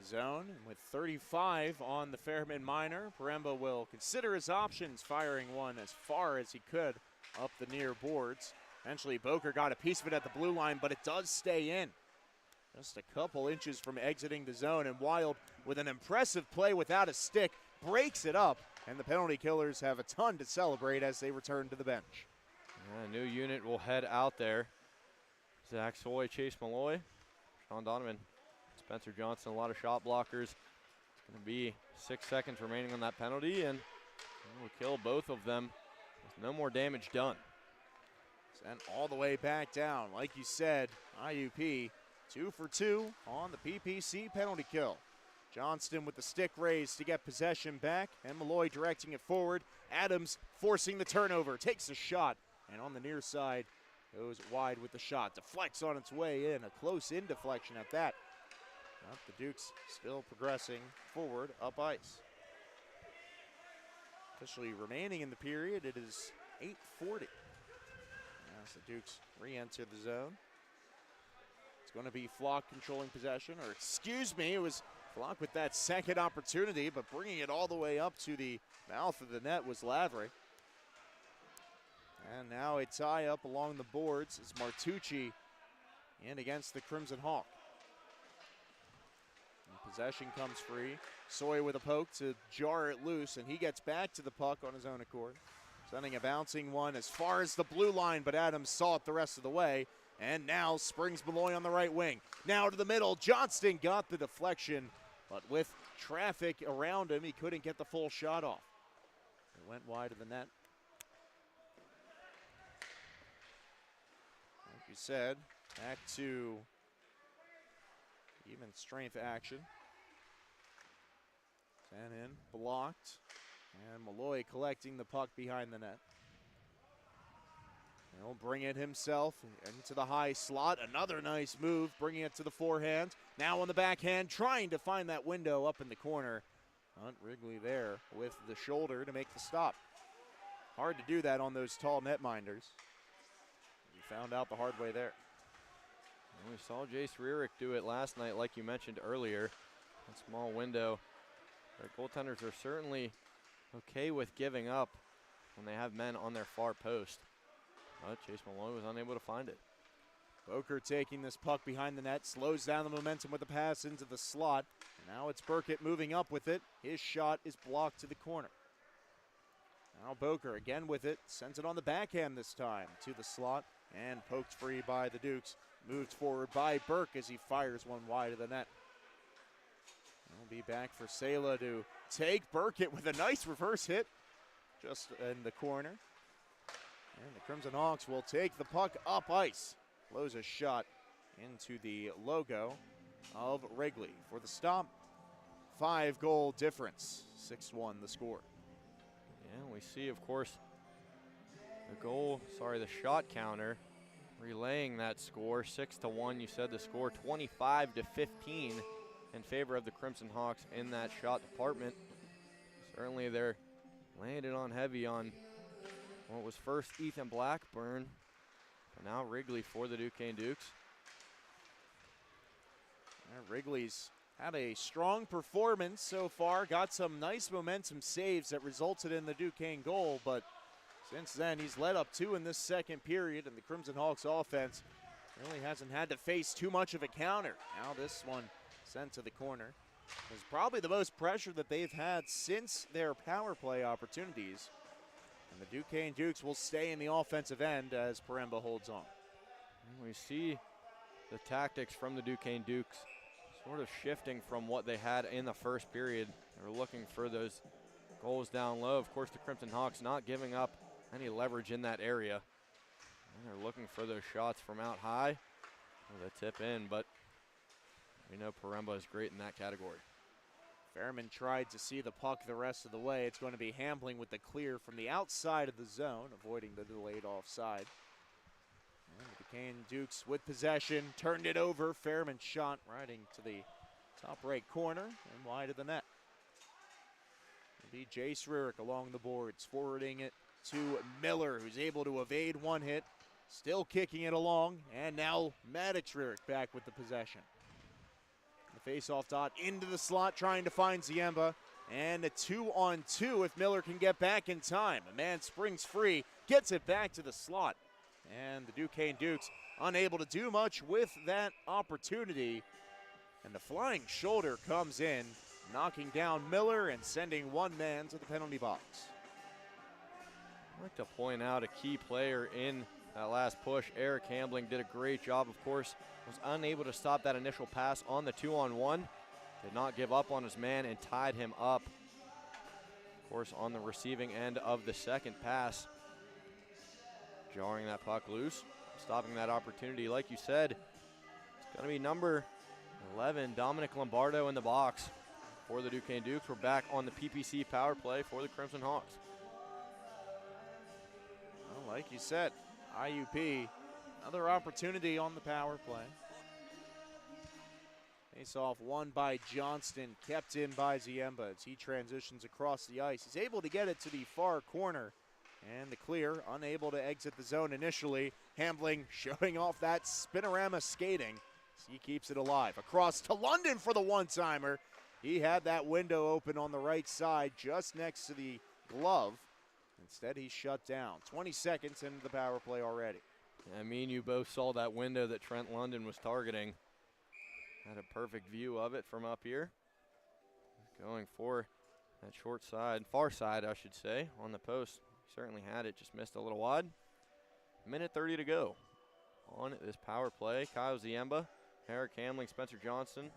[SPEAKER 1] zone, and with 35 on the Fairman Minor, Paremba will consider his options, firing one as far as he could up the near boards. Eventually Boker got a piece of it at the blue line, but it does stay in. Just a couple inches from exiting the zone, and Wild, with an impressive play without a stick, breaks it up, and the penalty killers have a ton to celebrate as they return to the bench.
[SPEAKER 2] Yeah, a new unit will head out there. Zach Soy, Chase Malloy, Sean Donovan, Spencer Johnson, a lot of shot blockers. It's going to be 6 seconds remaining on that penalty, and we'll kill both of them with no more damage done.
[SPEAKER 1] Sent all the way back down. Like you said, IUP 2 for 2 on the PPC penalty kill. Johnston with the stick raised to get possession back, and Malloy directing it forward. Adams forcing the turnover, takes a shot, and on the near side goes wide with the shot. Deflects on its way in, a close-in deflection at that. But the Dukes still progressing forward up ice. Officially remaining in the period, it is 8:40. As the Dukes re-enter the zone. It's going to be Flock controlling possession, or excuse me, it was Flock with that second opportunity, but bringing it all the way up to the mouth of the net was Lavery. And now a tie up along the boards as Martucci in against the Crimson Hawk. And possession comes free. Soy with a poke to jar it loose, and he gets back to the puck on his own accord. Sending a bouncing one as far as the blue line, but Adams saw it the rest of the way. And now springs Malloy on the right wing. Now to the middle. Johnston got the deflection, but with traffic around him, he couldn't get the full shot off. It went wide of the net. Like you said, back to even strength action. Sent in, blocked. And Malloy collecting the puck behind the net. He'll bring it himself into the high slot. Another nice move, bringing it to the forehand. Now on the backhand, trying to find that window up in the corner. Hunt Wrigley there with the shoulder to make the stop. Hard to do that on those tall netminders. We found out the hard way there.
[SPEAKER 2] And we saw Jace Rearick do it last night, like you mentioned earlier. A small window. Their goaltenders are certainly okay with giving up when they have men on their far post. But Chase Malloy was unable to find it.
[SPEAKER 1] Boker taking this puck behind the net, slows down the momentum with a pass into the slot. Now it's Burkett moving up with it. His shot is blocked to the corner. Now Boker again with it, sends it on the backhand this time to the slot, and poked free by the Dukes. Moved forward by Burke as he fires one wide of the net. We'll be back for Sela to take Burkett with a nice reverse hit just in the corner. And the Crimson Hawks will take the puck up ice. Blows a shot into the logo of Wrigley for the stop. 5-goal difference, 6-1 the score.
[SPEAKER 2] Yeah, we see, of course, the shot counter relaying that score, 6-1. You said the score, 25-15 in favor of the Crimson Hawks in that shot department. Certainly they're laying it on heavy on what was first Ethan Blackburn, but now Wrigley for the Duquesne Dukes.
[SPEAKER 1] Wrigley's had a strong performance so far, got some nice momentum saves that resulted in the Duquesne goal, but since then he's led up 2 in this second period, and the Crimson Hawks offense really hasn't had to face too much of a counter. Now this one sent to the corner. It's probably the most pressure that they've had since their power play opportunities. And the Duquesne Dukes will stay in the offensive end as Paremba holds on.
[SPEAKER 2] We see the tactics from the Duquesne Dukes sort of shifting from what they had in the first period. They're looking for those goals down low. Of course, the Crimson Hawks not giving up any leverage in that area. And they're looking for those shots from out high. Well, they tip in, but we know Paremba is great in that category.
[SPEAKER 1] Fairman tried to see the puck the rest of the way. It's going to be Hambling with the clear from the outside of the zone, avoiding the delayed offside. And the Duquesne Dukes with possession, turned it over. Fairman shot right into the top right corner and wide of the net. It'll be Jace Rurick along the boards, forwarding it to Miller, who's able to evade one hit, still kicking it along, and now Maddox Rurick back with the possession. The face-off dot into the slot, trying to find Ziemba, and a 2-on-2 if Miller can get back in time. A man springs free, gets it back to the slot, and the Duquesne Dukes unable to do much with that opportunity. And the flying shoulder comes in, knocking down Miller and sending one man to the penalty box.
[SPEAKER 2] I'd like to point out a key player in that last push. Eric Hambling did a great job, of course. Was unable to stop that initial pass on the 2-on-1. Did not give up on his man and tied him up. Of course, on the receiving end of the second pass. Jarring that puck loose, stopping that opportunity. Like you said, it's going to be number 11, Dominic Lombardo in the box for the Duquesne Dukes. We're back on the PPC power play for the Crimson Hawks.
[SPEAKER 1] Well, like you said, IUP, another opportunity on the power play. Face-off won by Johnston, kept in by Ziemba as he transitions across the ice. He's able to get it to the far corner, and the clear, unable to exit the zone initially. Hambling showing off that spinorama skating. He keeps it alive. Across to London for the one-timer. He had that window open on the right side just next to the glove. Instead, he's shut down. 20 seconds into the power play already.
[SPEAKER 2] I mean, you both saw that window that Trent London was targeting. Had a perfect view of it from up here. Going for that short side, far side, I should say, on the post. Certainly had it, just missed a little wide. Minute 30 to go on this power play. Kyle Ziemba, Eric Hambling, Spencer Johnson,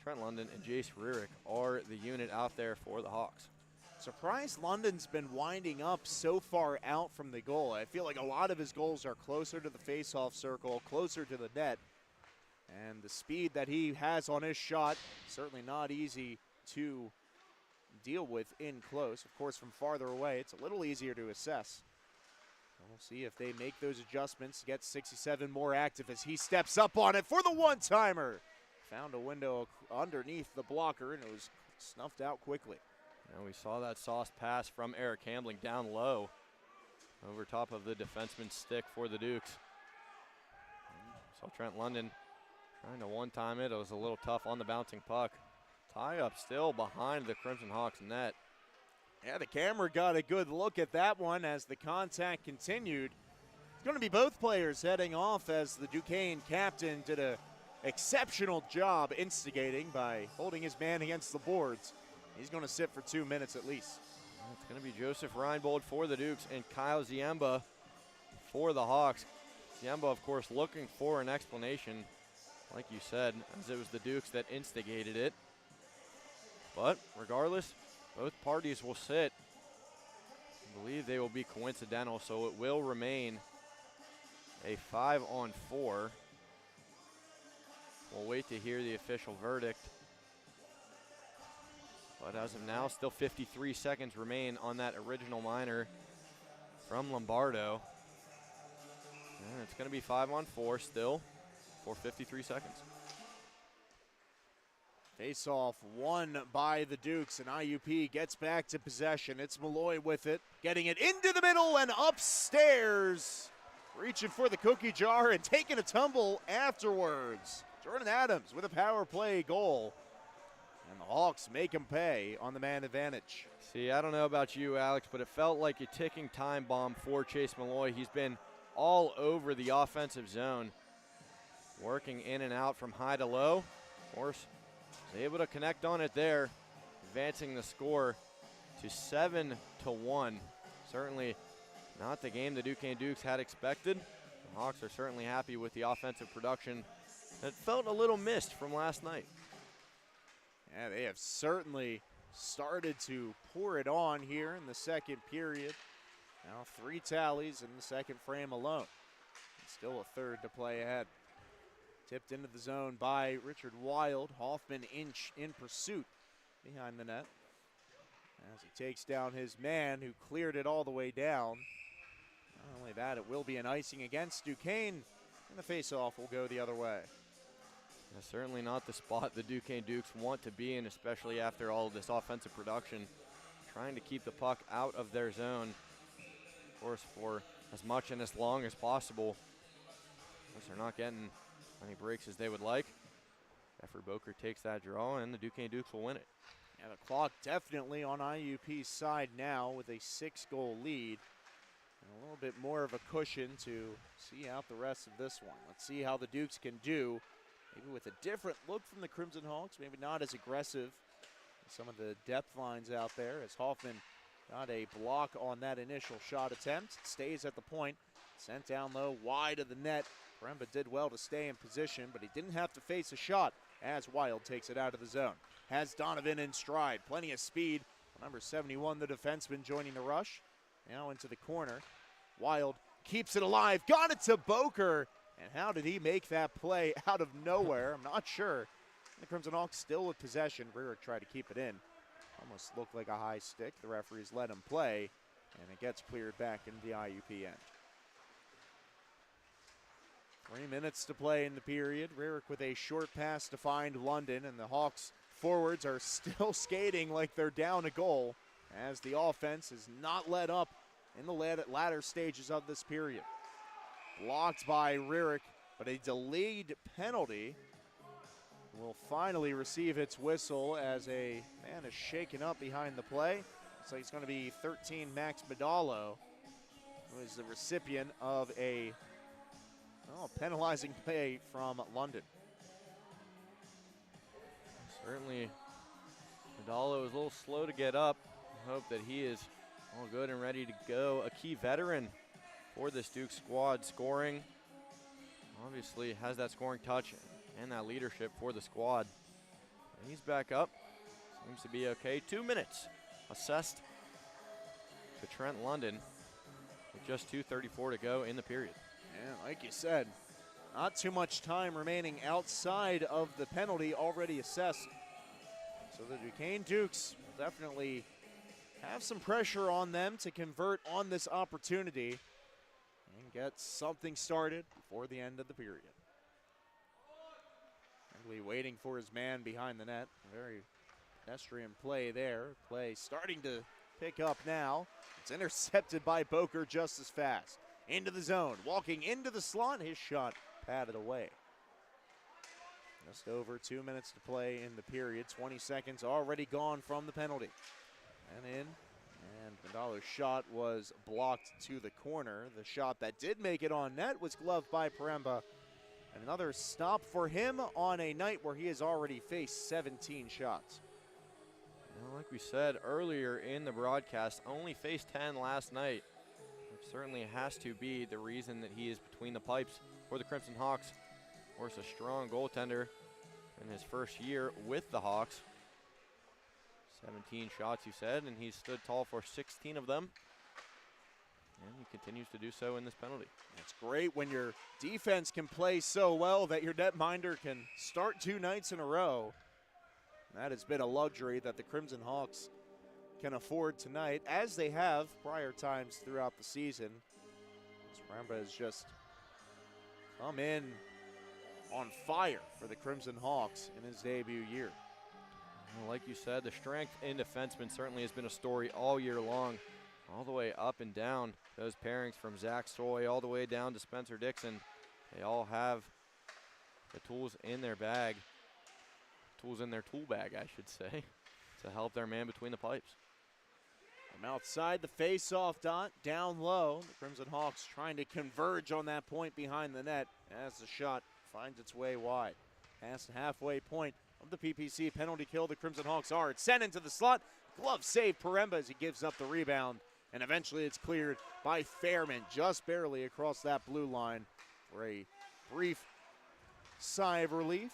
[SPEAKER 2] Trent London, and Jace Rurick are the unit out there for the Hawks.
[SPEAKER 1] Surprised London's been winding up so far out from the goal. I feel like a lot of his goals are closer to the face-off circle, closer to the net. And the speed that he has on his shot, certainly not easy to deal with in close. Of course, from farther away, it's a little easier to assess. We'll see if they make those adjustments, get 67 more active as he steps up on it for the one-timer. Found a window underneath the blocker, and it was snuffed out quickly.
[SPEAKER 2] And we saw that sauce pass from Eric Hambling down low over top of the defenseman's stick for the Dukes. Saw Trent London trying to one-time it. It was a little tough on the bouncing puck. Tie-up still behind the Crimson Hawks net.
[SPEAKER 1] Yeah, the camera got a good look at that one as the contact continued. It's going to be both players heading off as the Duquesne captain did an exceptional job instigating by holding his man against the boards. He's going to sit for 2 minutes at least.
[SPEAKER 2] It's going to be Joseph Reinbold for the Dukes and Kyle Ziemba for the Hawks. Ziemba, of course, looking for an explanation, like you said, as it was the Dukes that instigated it. But regardless, both parties will sit. I believe they will be coincidental, so it will remain a 5-on-4. We'll wait to hear the official verdict. But as of now, still 53 seconds remain on that original minor from Lombardo. And it's going to be 5-on-4 still for 53 seconds.
[SPEAKER 1] Face-off won by the Dukes, and IUP gets back to possession. It's Malloy with it, getting it into the middle and upstairs. Reaching for the cookie jar and taking a tumble afterwards. Jordan Adams with a power play goal. And the Hawks make him pay on the man advantage.
[SPEAKER 2] See, I don't know about you, Alex, but it felt like a ticking time bomb for Chase Malloy. He's been all over the offensive zone, working in and out from high to low. Of course, able to connect on it there, advancing the score to 7-1. Certainly not the game the Duquesne Dukes had expected. The Hawks are certainly happy with the offensive production that felt a little missed from last night.
[SPEAKER 1] Yeah, they have certainly started to pour it on here in the second period. Now 3 tallies in the second frame alone. And still a third to play ahead. Tipped into the zone by Richard Wild. Hoffman in pursuit behind the net as he takes down his man who cleared it all the way down. Not only that, it will be an icing against Duquesne, and the faceoff will go the other way.
[SPEAKER 2] That's certainly not the spot the Duquesne Dukes want to be in, especially after all of this offensive production. Trying to keep the puck out of their zone, of course, for as much and as long as possible. Of course, they're not getting many breaks as they would like. Jeffrey Boker takes that draw, and the Duquesne Dukes will win it.
[SPEAKER 1] Yeah, the clock definitely on IUP's side now with a 6-goal lead. And a little bit more of a cushion to see out the rest of this one. Let's see how the Dukes can do. Maybe with a different look from the Crimson Hawks, maybe not as aggressive as some of the depth lines out there, as Hoffman got a block on that initial shot attempt. Stays at the point, sent down low, wide of the net. Premba did well to stay in position, but he didn't have to face a shot as Wild takes it out of the zone. Has Donovan in stride, plenty of speed. Number 71, the defenseman, joining the rush. Now into the corner. Wild keeps it alive, got it to Boker. And how did he make that play out of nowhere? I'm not sure. The Crimson Hawks still with possession. Rurick tried to keep it in. Almost looked like a high stick. The referees let him play, and it gets cleared back into the IUP end. 3 minutes to play in the period. Rurick with a short pass to find London, and the Hawks forwards are still skating like they're down a goal as the offense is not let up in the latter stages of this period. Blocked by Rurick, but a delayed penalty will finally receive its whistle as a man is shaken up behind the play. Looks like it's going to be 13 Max Badalo, who is the recipient of a penalizing play from London.
[SPEAKER 2] Certainly, Badalo is a little slow to get up. I hope that he is all good and ready to go. A key veteran for this Duke squad, scoring. Obviously has that scoring touch and that leadership for the squad. And he's back up. Seems to be okay. 2 minutes assessed to Trent London with just 2:34 to go in the period.
[SPEAKER 1] Yeah, like you said, not too much time remaining outside of the penalty already assessed. So the Duquesne Dukes will definitely have some pressure on them to convert on this opportunity and get something started before the end of the period. Quigley waiting for his man behind the net. Very pedestrian play there. Play starting to pick up now. It's intercepted by Boker just as fast. Into the zone, walking into the slot. His shot patted away. Just over 2 minutes to play in the period. 20 seconds already gone from the penalty. And in. And Mandalo's shot was blocked to the corner. The shot that did make it on net was gloved by Premba. And another stop for him on a night where he has already faced 17 shots.
[SPEAKER 2] Well, like we said earlier in the broadcast, only faced 10 last night. Which certainly has to be the reason that he is between the pipes for the Crimson Hawks. Of course, a strong goaltender in his first year with the Hawks. 17 shots, you said, and he's stood tall for 16 of them. And he continues to do so in this penalty.
[SPEAKER 1] It's great when your defense can play so well that your netminder can start 2 nights in a row. That has been a luxury that the Crimson Hawks can afford tonight, as they have prior times throughout the season. Premba has just come in on fire for the Crimson Hawks in his debut year.
[SPEAKER 2] Well, like you said, the strength in defensemen certainly has been a story all year long, all the way up and down. Those pairings from Zach Soy all the way down to Spencer Dixon, they all have the tools in their bag, tools in their tool bag, I should say, to help their man between the pipes.
[SPEAKER 1] From outside the face-off dot, down low, the Crimson Hawks trying to converge on that point behind the net as the shot finds its way wide. past the halfway point of the PPC penalty kill. The Crimson Hawks are. It's sent into the slot. Glove save Paremba as he gives up the rebound. And eventually it's cleared by Fairman just barely across that blue line for a brief sigh of relief.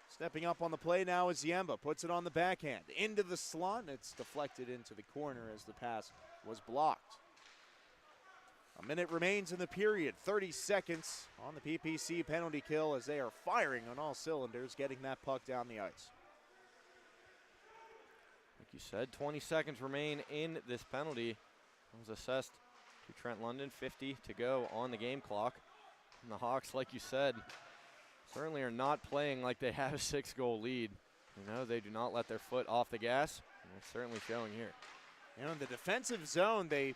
[SPEAKER 1] Stepping up on the play now is Yemba. Puts it on the backhand. Into the slot, and it's deflected into the corner as the pass was blocked. A minute remains in the period. 30 seconds on the PPC penalty kill as they are firing on all cylinders, getting that puck down the ice.
[SPEAKER 2] Like you said, 20 seconds remain in this penalty. It was assessed to Trent London, 50 to go on the game clock. And the Hawks, like you said, certainly are not playing like they have a 6-goal lead. You know, they do not let their foot off the gas, and it's certainly showing here.
[SPEAKER 1] You know, in the defensive zone, they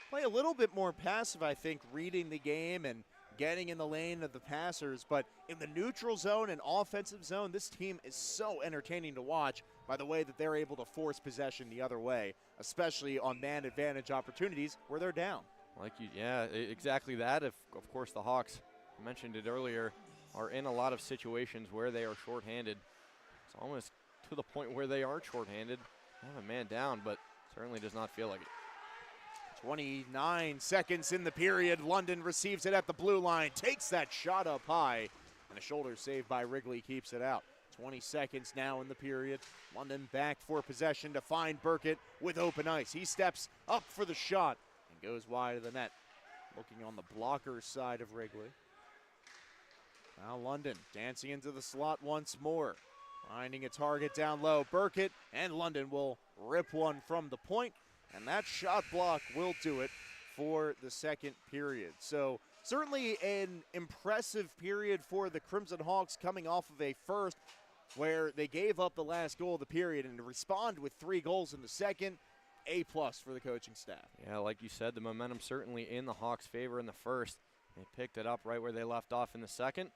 [SPEAKER 1] play a little bit more passive, I think, reading the game and getting in the lane of the passers. But in the neutral zone and offensive zone, this team is so entertaining to watch by the way that they're able to force possession the other way, especially on man advantage opportunities where they're down.
[SPEAKER 2] Yeah, exactly that. Of course, the Hawks, I mentioned it earlier, are in a lot of situations where they are shorthanded. It's almost to the point where they are shorthanded. They have a man down, but certainly does not feel like it.
[SPEAKER 1] 29 seconds in the period. London receives it at the blue line, takes that shot up high, and a shoulder save by Wrigley keeps it out. 20 seconds now in the period. London back for possession to find Burkett with open ice. He steps up for the shot and goes wide of the net. Looking on the blocker side of Wrigley. Now London dancing into the slot once more. Finding a target down low. Burkett and London will rip one from the point. And that shot block will do it for the second period. So certainly an impressive period for the Crimson Hawks coming off of a first where they gave up the last goal of the period, and to respond with 3 goals in the second, A+ for the coaching staff.
[SPEAKER 2] Yeah, like you said, the momentum certainly in the Hawks' favor in the first. They picked it up right where they left off in the second.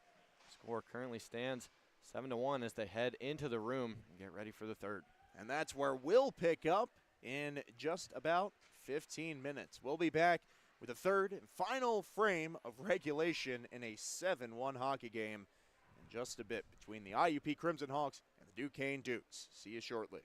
[SPEAKER 2] Score currently stands 7-1 as they head into the room and get ready for the third.
[SPEAKER 1] And that's where we'll pick up in just about 15 minutes. We'll be back with the third and final frame of regulation in a 7-1 hockey game in just a bit between the IUP Crimson Hawks and the Duquesne Dukes. See you shortly.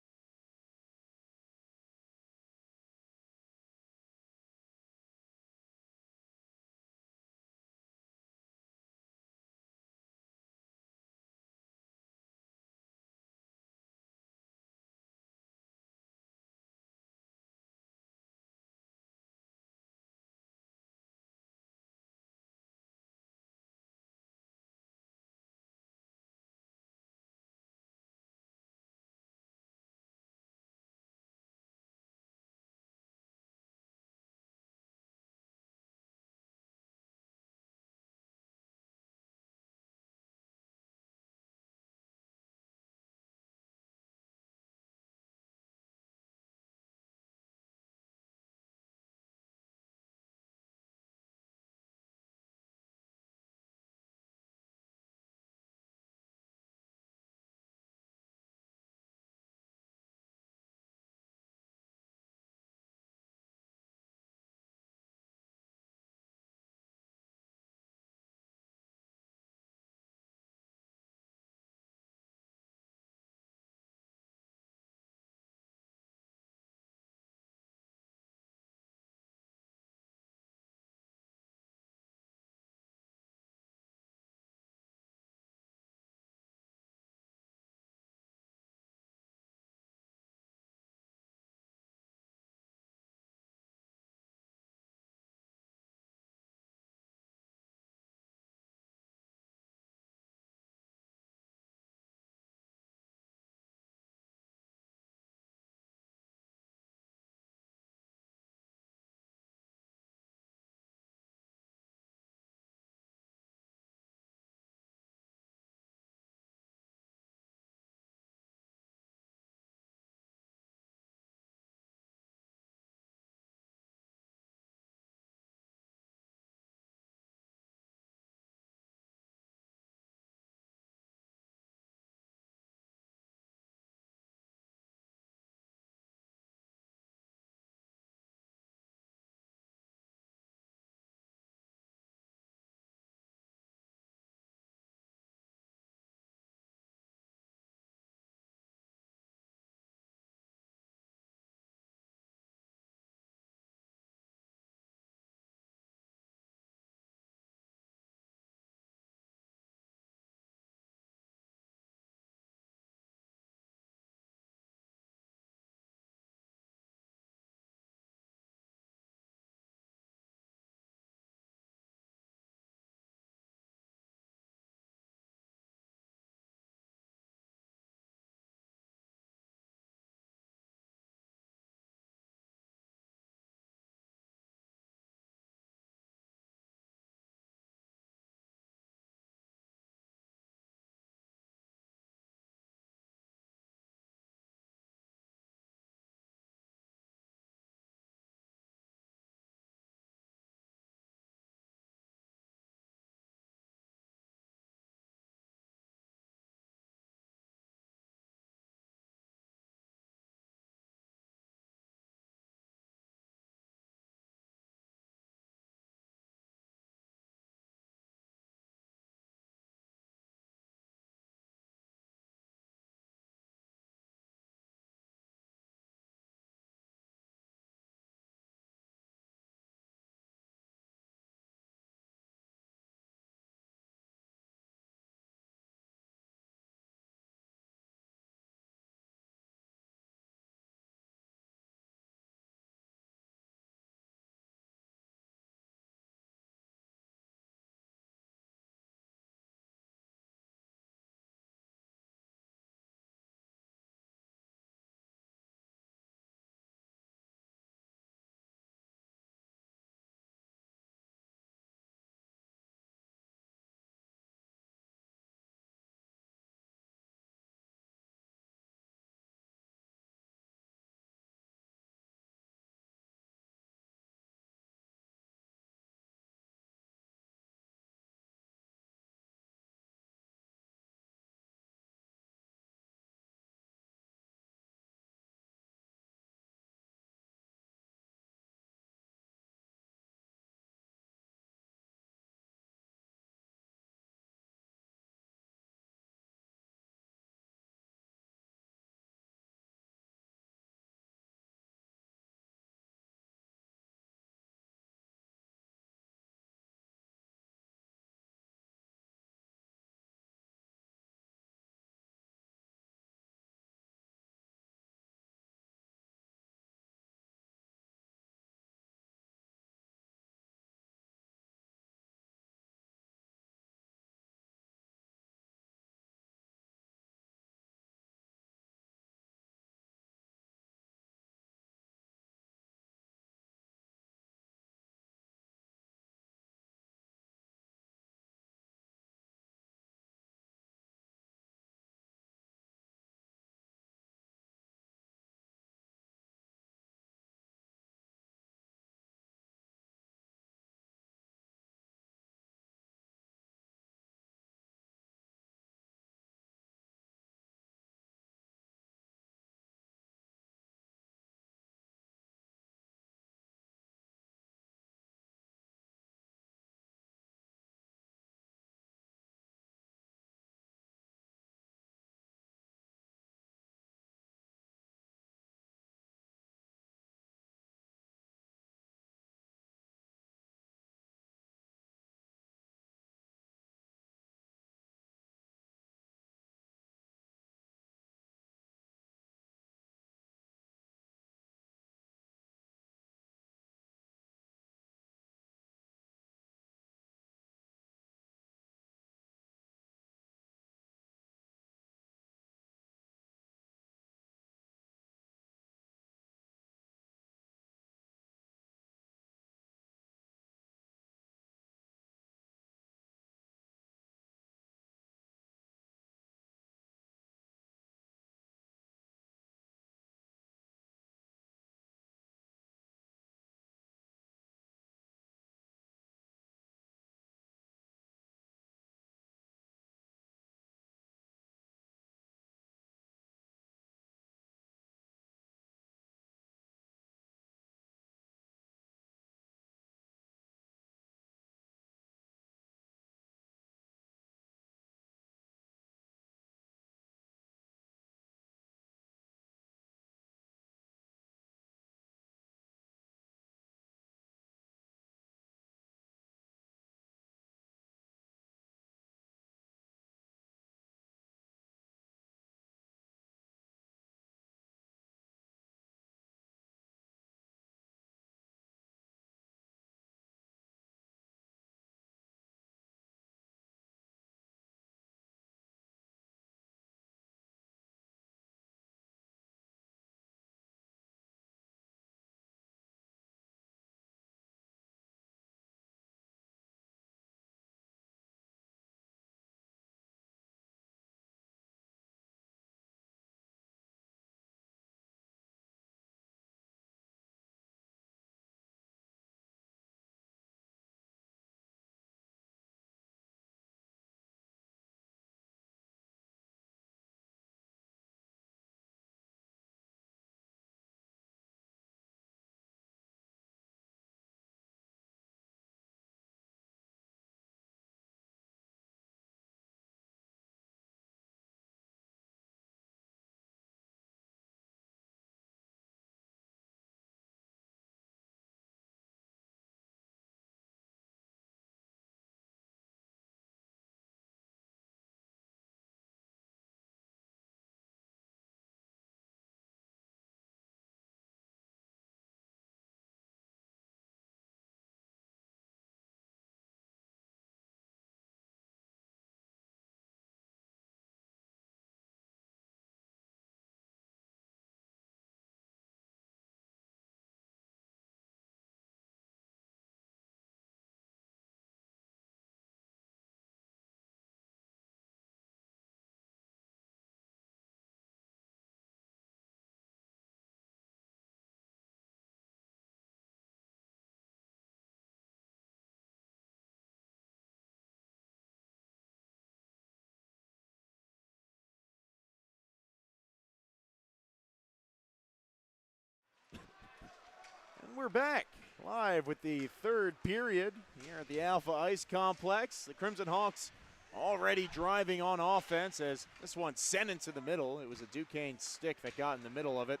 [SPEAKER 1] And we're back live with the third period here at the Alpha Ice Complex. The Crimson Hawks already driving on offense as this one sent into the middle. It was a Duquesne stick that got in the middle of it.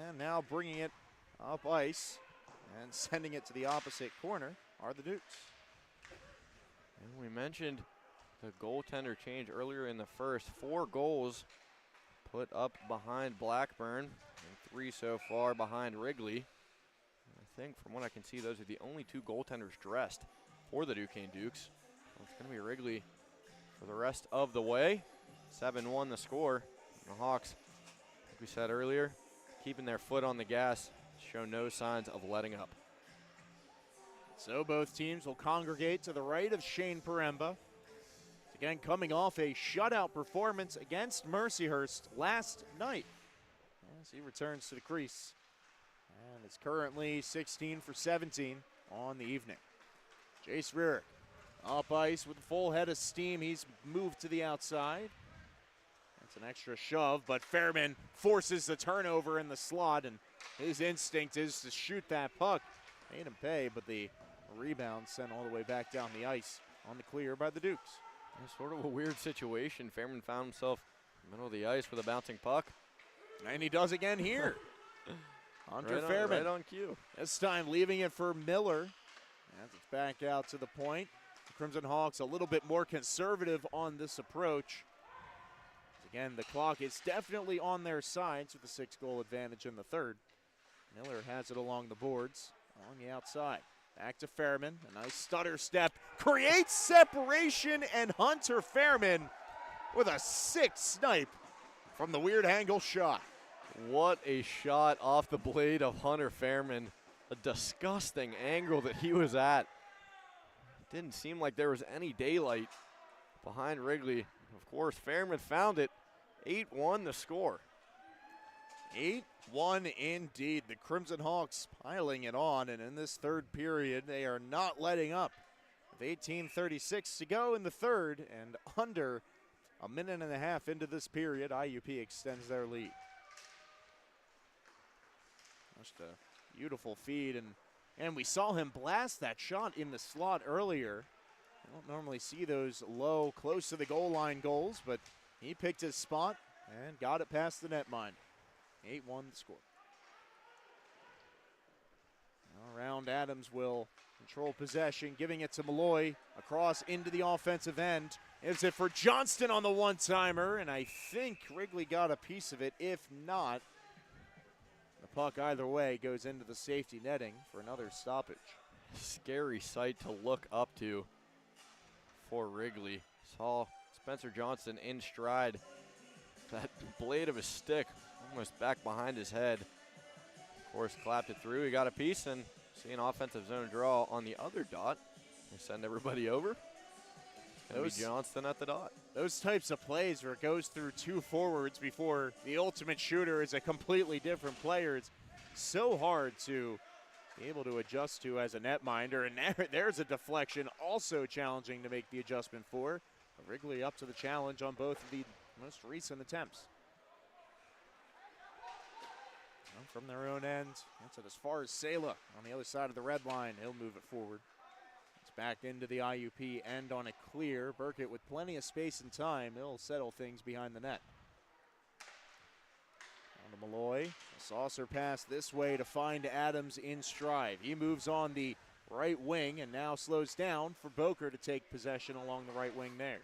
[SPEAKER 1] And now bringing it up ice and sending it to the opposite corner are the Dukes.
[SPEAKER 2] And we mentioned the goaltender change earlier in the first. 4 goals put up behind Blackburn and 3 so far behind Wrigley. I think from what I can see, those are the only 2 goaltenders dressed for the Duquesne Dukes. So it's going to be Wrigley for the rest of the way. 7-1 the score. The Hawks, like we said earlier, keeping their foot on the gas, show no signs of letting up.
[SPEAKER 1] So both teams will congregate to the right of Shane Paremba. Again, coming off a shutout performance against Mercyhurst last night as he returns to the crease. And it's currently 16 for 17 on the evening. Jace Rearick up ice with a full head of steam. He's moved to the outside. That's an extra shove, but Fairman forces the turnover in the slot, and his instinct is to shoot that puck. Made him pay, but the rebound sent all the way back down the ice on the clear by the Dukes.
[SPEAKER 2] It's sort of a weird situation. Fairman found himself in the middle of the ice with a bouncing puck.
[SPEAKER 1] And he does again here. Hunter
[SPEAKER 2] right
[SPEAKER 1] Fairman.
[SPEAKER 2] Right on cue.
[SPEAKER 1] This time leaving it for Miller. As it's back out to the point. The Crimson Hawks a little bit more conservative on this approach. Again, the clock is definitely on their sides with a 6-goal advantage in the third. Miller has it along the boards on the outside. Back to Fairman, a nice stutter step, creates separation, and Hunter Fairman with a 6 snipe from the weird angle shot.
[SPEAKER 2] What a shot off the blade of Hunter Fairman. A disgusting angle that he was at. Didn't seem like there was any daylight behind Wrigley. Of course, Fairman found it. 8-1 the score.
[SPEAKER 1] 8-1 indeed. The Crimson Hawks piling it on, and in this third period, they are not letting up. With 18:36 to go in the third, and under a minute and a half into this period, IUP extends their lead. Just a beautiful feed, and we saw him blast that shot in the slot earlier. I don't normally see those low, close to the goal line goals, but he picked his spot and got it past the netminder. 8-1 the score. Now Round Adams will control possession, giving it to Malloy across into the offensive end. Is it for Johnston on the one-timer, and I think Wrigley got a piece of it. If not, the puck either way goes into the safety netting for another stoppage.
[SPEAKER 2] Scary sight to look up to for Wrigley. Saw Spencer Johnston in stride. That blade of his stick almost back behind his head. Of course, clapped it through. He got a piece, and see an offensive zone draw on the other dot. They send everybody over. It'll be Johnston at the dot.
[SPEAKER 1] Those types of plays where it goes through 2 forwards before the ultimate shooter is a completely different player. It's so hard to be able to adjust to as a netminder, and there's a deflection also challenging to make the adjustment for. Wrigley up to the challenge on both of the most recent attempts. Well, from their own end, that's it as far as Sela on the other side of the red line. He'll move it forward. It's back into the IUP end on a clear. Burkett with plenty of space and time. He'll settle things behind the net. On to Malloy. A saucer pass this way to find Adams in stride. He moves on the right wing and now slows down for Boker to take possession along the right wing there.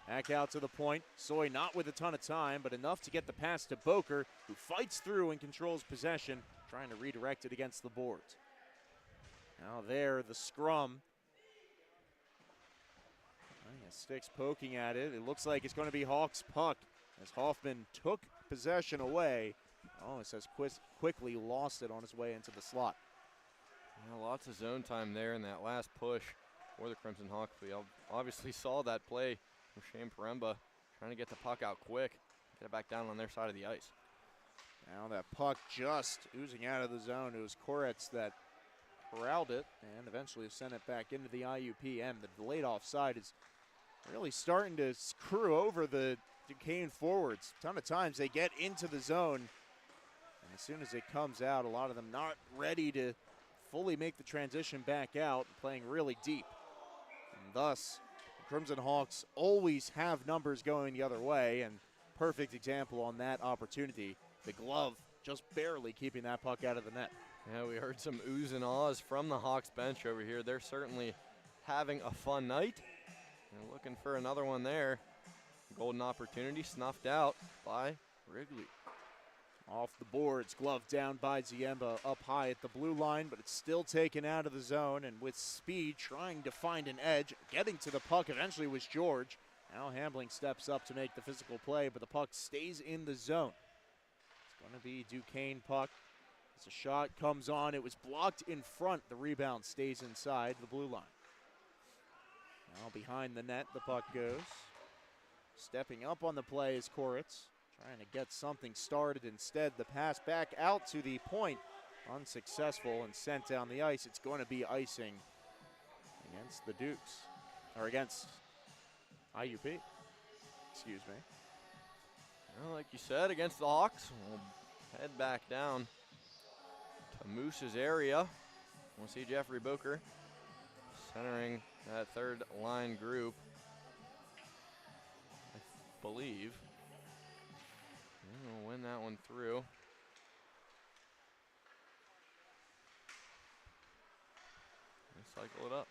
[SPEAKER 1] Back out to the point. Soy not with a ton of time, but enough to get the pass to Boker, who fights through and controls possession, trying to redirect it against the boards. Now there, the scrum. Sticks poking at it. It looks like it's going to be Hawks' puck as Hoffman took possession away. Oh, it says quickly lost it on his way into the slot.
[SPEAKER 2] Yeah, lots of zone time there in that last push for the Crimson Hawks. We obviously saw that play from Shane Paremba trying to get the puck out quick, get it back down on their side of the ice.
[SPEAKER 1] Now that puck just oozing out of the zone. It was Koretz that corralled it and eventually sent it back into the IUP end. The delayed offside is really starting to screw over the Duquesne forwards. A ton of times they get into the zone and soon as it comes out, a lot of them not ready to fully make the transition back out, playing really deep. And thus, the Crimson Hawks always have numbers going the other way, and perfect example on that opportunity. The glove just barely keeping that puck out of the net.
[SPEAKER 2] Yeah, we heard some oohs and ahs from the Hawks bench over here. They're certainly having a fun night. And looking for another one there. Golden opportunity snuffed out by Wrigley.
[SPEAKER 1] Off the boards, glove down by Ziemba up high at the blue line, but it's still taken out of the zone, and with speed trying to find an edge. Getting to the puck eventually was George. Now Hambling steps up to make the physical play, but the puck stays in the zone. It's going to be Duquesne puck. As a shot comes on, it was blocked in front. The rebound stays inside the blue line. Now behind the net, the puck goes. Stepping up on the play is Koritz, trying to get something started. Instead, the pass back out to the point, unsuccessful and sent down the ice. It's going to be icing against the Dukes, or against IUP, excuse me.
[SPEAKER 2] Well, like you said, against the Hawks, we'll head back down to Moose's area. We'll see Jeffrey Booker centering that third line group, I believe. And we'll win that one through. Cycle it up.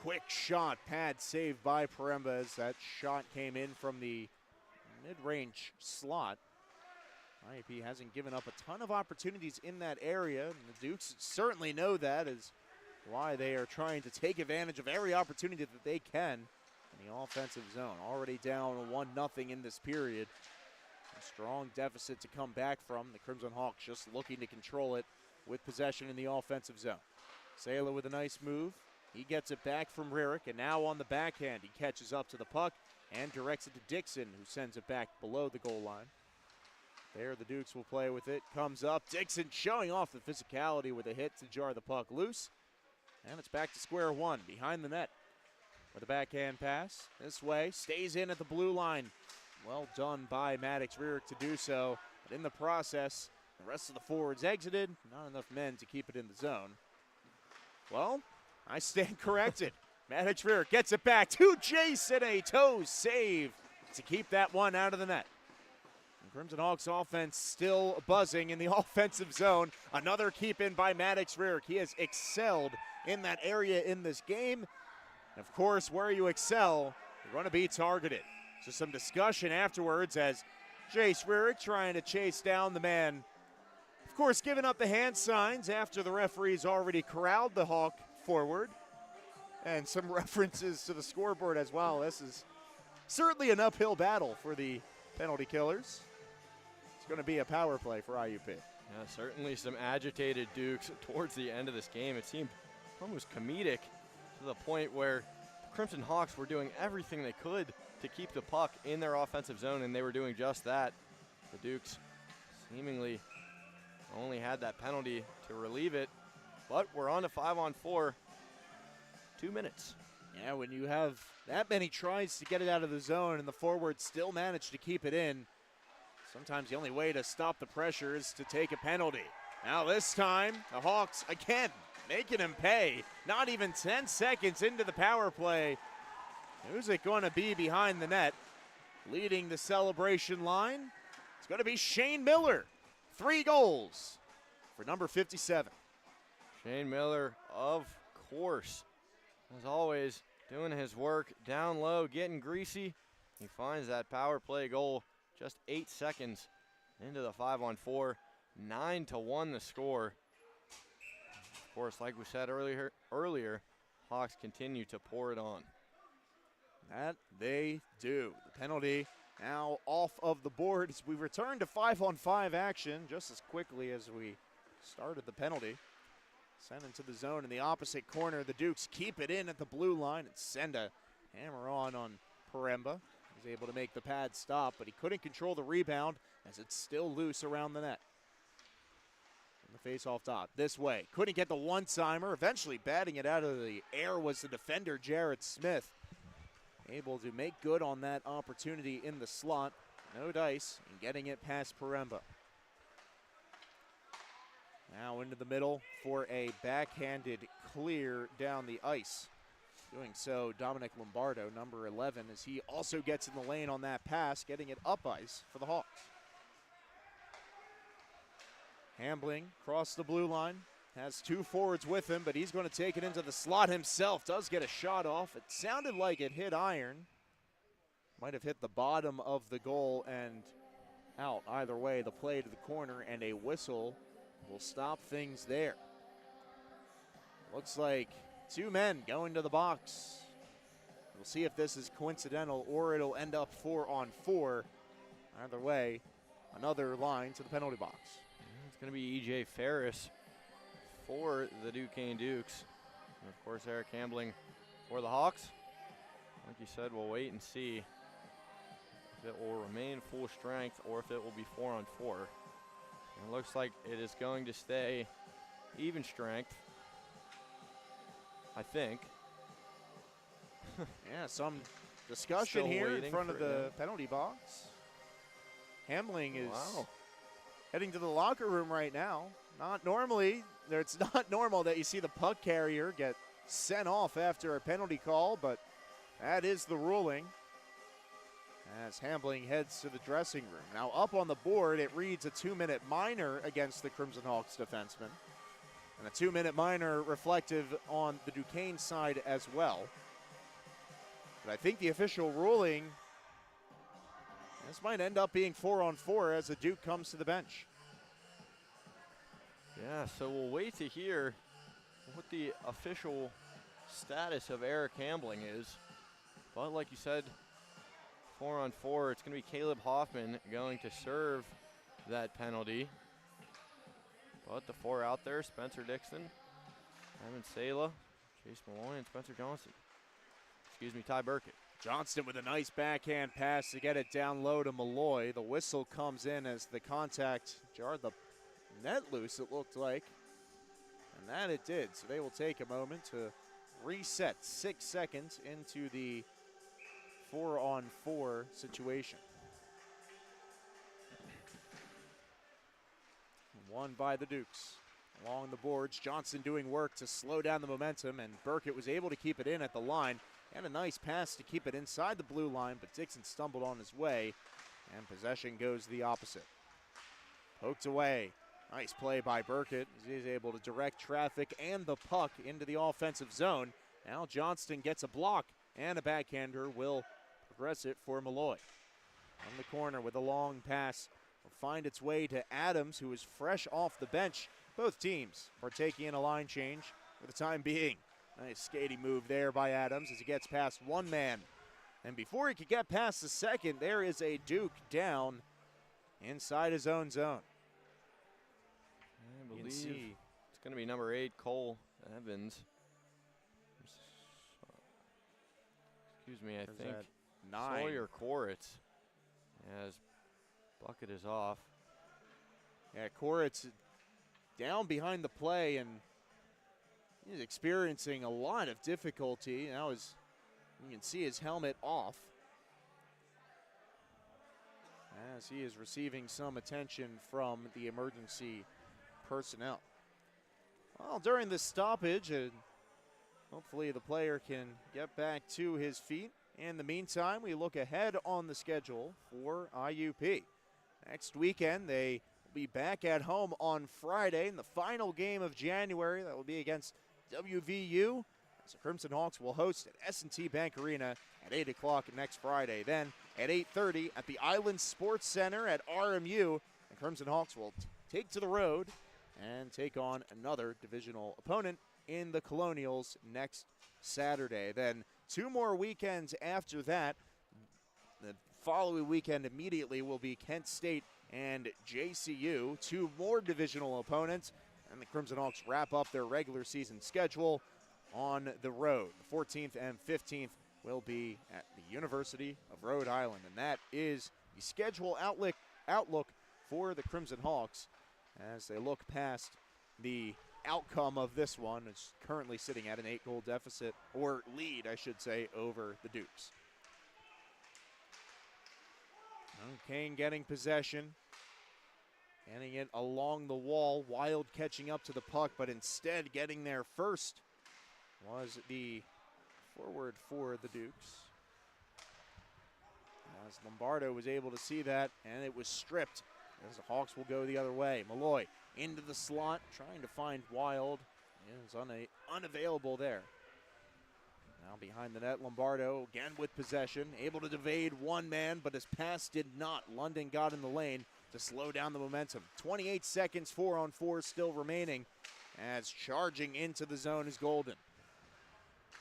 [SPEAKER 1] Quick shot, pad saved by Paremba as that shot came in from the mid-range slot. IUP hasn't given up a ton of opportunities in that area, and the Dukes certainly know that, is why they are trying to take advantage of every opportunity that they can in the offensive zone. Already down 1-0 in this period. A strong deficit to come back from. The Crimson Hawks just looking to control it with possession in the offensive zone. Saylor with a nice move. He gets it back from Rarick, and now on the backhand, he catches up to the puck and directs it to Dixon, who sends it back below the goal line. There, the Dukes will play with it. Comes up, Dixon showing off the physicality with a hit to jar the puck loose. And it's back to square one, behind the net. With a backhand pass, this way, stays in at the blue line. Well done by Maddox Rarick to do so, but in the process, the rest of the forwards exited. Not enough men to keep it in the zone. Well, I stand corrected. Maddox Rarick gets it back to Jason, a toe save to keep that one out of the net. And Crimson Hawks offense still buzzing in the offensive zone. Another keep in by Maddox Rarick. He has excelled in that area in this game. And of course, where you excel, you're going to be targeted. So some discussion afterwards as Jace Rarick trying to chase down the man. Of course, giving up the hand signs after the referees already corralled the Hawk forward. And some references to the scoreboard as well. This is certainly an uphill battle for the penalty killers. It's going to be a power play for IUP.
[SPEAKER 2] Yeah, certainly some agitated Dukes towards the end of this game. It seemed almost comedic to the point where the Crimson Hawks were doing everything they could to keep the puck in their offensive zone, and they were doing just that. The Dukes seemingly only had that penalty to relieve it, but we're on to 5-on-4. 2 minutes.
[SPEAKER 1] Yeah, when you have that many tries to get it out of the zone and the forwards still manage to keep it in, sometimes the only way to stop the pressure is to take a penalty. Now this time, the Hawks again making him pay. Not even 10 seconds into the power play. Who's it going to be behind the net? Leading the celebration line, it's going to be Shane Miller. 3 goals for number 57.
[SPEAKER 2] Shane Miller, of course, as always, doing his work down low, getting greasy. He finds that power play goal just 8 seconds into the 5-on-4. 9-1 the score. Of course, like we said earlier, Hawks continue to pour it on.
[SPEAKER 1] That they do. The penalty now off of the board as we return to 5-on-5 action just as quickly as we started the penalty. Sent into the zone in the opposite corner. The Dukes keep it in at the blue line and send a hammer on Paremba. He's able to make the pad stop, but he couldn't control the rebound as it's still loose around the net. And the face-off dot this way. Couldn't get the one-timer. Eventually batting it out of the air was the defender, Jared Smith. Able to make good on that opportunity in the slot. No dice and getting it past Paremba. Now into the middle for a backhanded clear down the ice. Doing so, Dominic Lombardo, number 11, as he also gets in the lane on that pass, getting it up ice for the Hawks. Hambling across the blue line, has two forwards with him, but he's going to take it into the slot himself. Does get a shot off. It sounded like it hit iron. Might have hit the bottom of the goal and out. Either way, the play to the corner and a whistle will stop things there. Looks like two men going to the box. We'll see if this is coincidental or it'll end up 4-on-4. Either way, another line to the penalty box.
[SPEAKER 2] It's going to be E.J. Ferris for the Duquesne Dukes. And of course, Eric Hambling for the Hawks. Like you said, we'll wait and see if it will remain full strength or if it will be 4-on-4. And it looks like it is going to stay even strength, I think.
[SPEAKER 1] Yeah, some discussion
[SPEAKER 2] Still
[SPEAKER 1] here in
[SPEAKER 2] waiting
[SPEAKER 1] front of
[SPEAKER 2] for
[SPEAKER 1] the
[SPEAKER 2] it.
[SPEAKER 1] penalty box. Hambling is
[SPEAKER 2] Wow.
[SPEAKER 1] heading to the locker room right now. It's not normal that you see the puck carrier get sent off after a penalty call, but that is the ruling. As Hambling heads to the dressing room. Now up on the board, it reads a 2-minute minor against the Crimson Hawks defenseman. And a 2-minute minor reflective on the Duquesne side as well. But I think the official ruling, this might end up being 4-on-4 as the Duke comes to the bench.
[SPEAKER 2] Yeah, so we'll wait to hear what the official status of Eric Hambling is. But like you said, 4-on-4, it's going to be Caleb Hoffman going to serve that penalty. But the four out there, Spencer Dixon, Evan Sala, Chase Malloy, and Spencer Johnson. Ty Burkett.
[SPEAKER 1] Johnston with a nice backhand pass to get it down low to Malloy. The whistle comes in as the contact jarred the net loose, it looked like. And that it did. So they will take a moment to reset 6 seconds into the 4-on-4 situation. Won by the Dukes. Along the boards, Johnson doing work to slow down the momentum, and Burkett was able to keep it in at the line. And a nice pass to keep it inside the blue line, but Dixon stumbled on his way, and possession goes the opposite. Poked away. Nice play by Burkett as he's able to direct traffic and the puck into the offensive zone. Now Johnston gets a block, and a backhander will progress it for Malloy. On the corner with a long pass will find its way to Adams, who is fresh off the bench. Both teams partaking in a line change for the time being. Nice skating move there by Adams as he gets past one man. And before he could get past the second, there is a Duke down inside his own zone.
[SPEAKER 2] I believe it's going to be number 8, Cole Evans. Excuse me, I think
[SPEAKER 1] 9.
[SPEAKER 2] Sawyer Koritz as bucket is off.
[SPEAKER 1] Yeah, Koritz down behind the play, and he's experiencing a lot of difficulty. Now you can see his helmet off as he is receiving some attention from the emergency personnel. Well, during this stoppage, hopefully the player can get back to his feet. In the meantime, we look ahead on the schedule for IUP. Next weekend, they will be back at home on Friday in the final game of January. That will be against WVU, as the Crimson Hawks will host at S&T Bank Arena at 8 o'clock next Friday. Then at 8:30 at the Island Sports Center at RMU, the Crimson Hawks will take to the road and take on another divisional opponent in the Colonials next Saturday. Then 2 more weekends after that. The following weekend immediately will be Kent State and JCU, 2 more divisional opponents. And the Crimson Hawks wrap up their regular season schedule on the road. The 14th and 15th will be at the University of Rhode Island. And that is the schedule outlook for the Crimson Hawks as they look past the outcome of this one. It's currently sitting at an 8-goal deficit, or lead, I should say, over the Dukes. Kane getting possession. Getting it along the wall. Wild catching up to the puck, but instead getting there first was the forward for the Dukes. As Lombardo was able to see that, and it was stripped as the Hawks will go the other way. Malloy into the slot, trying to find Wild. Is unavailable there. Now behind the net, Lombardo again with possession, able to evade one man, but his pass did not. London got in the lane to slow down the momentum. 28 seconds, 4-on-4 still remaining, as charging into the zone is Golden.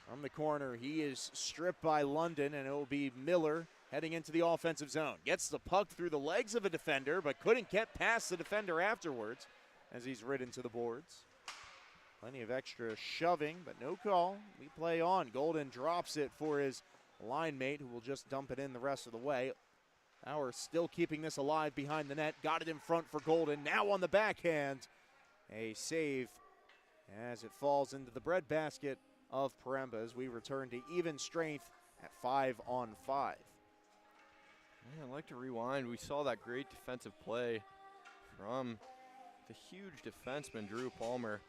[SPEAKER 1] From the corner, he is stripped by London, and it will be Miller heading into the offensive zone. Gets the puck through the legs of a defender, but couldn't get past the defender afterwards as he's ridden to the boards. Plenty of extra shoving, but no call. We play on. Golden drops it for his line mate, who will just dump it in the rest of the way. Bauer still keeping this alive behind the net. Got it in front for Golden. Now on the backhand. A save as it falls into the breadbasket of Paremba as we return to even strength at 5-on-5.
[SPEAKER 2] Yeah, I'd like to rewind. We saw that great defensive play from the huge defenseman, Drew Palmer.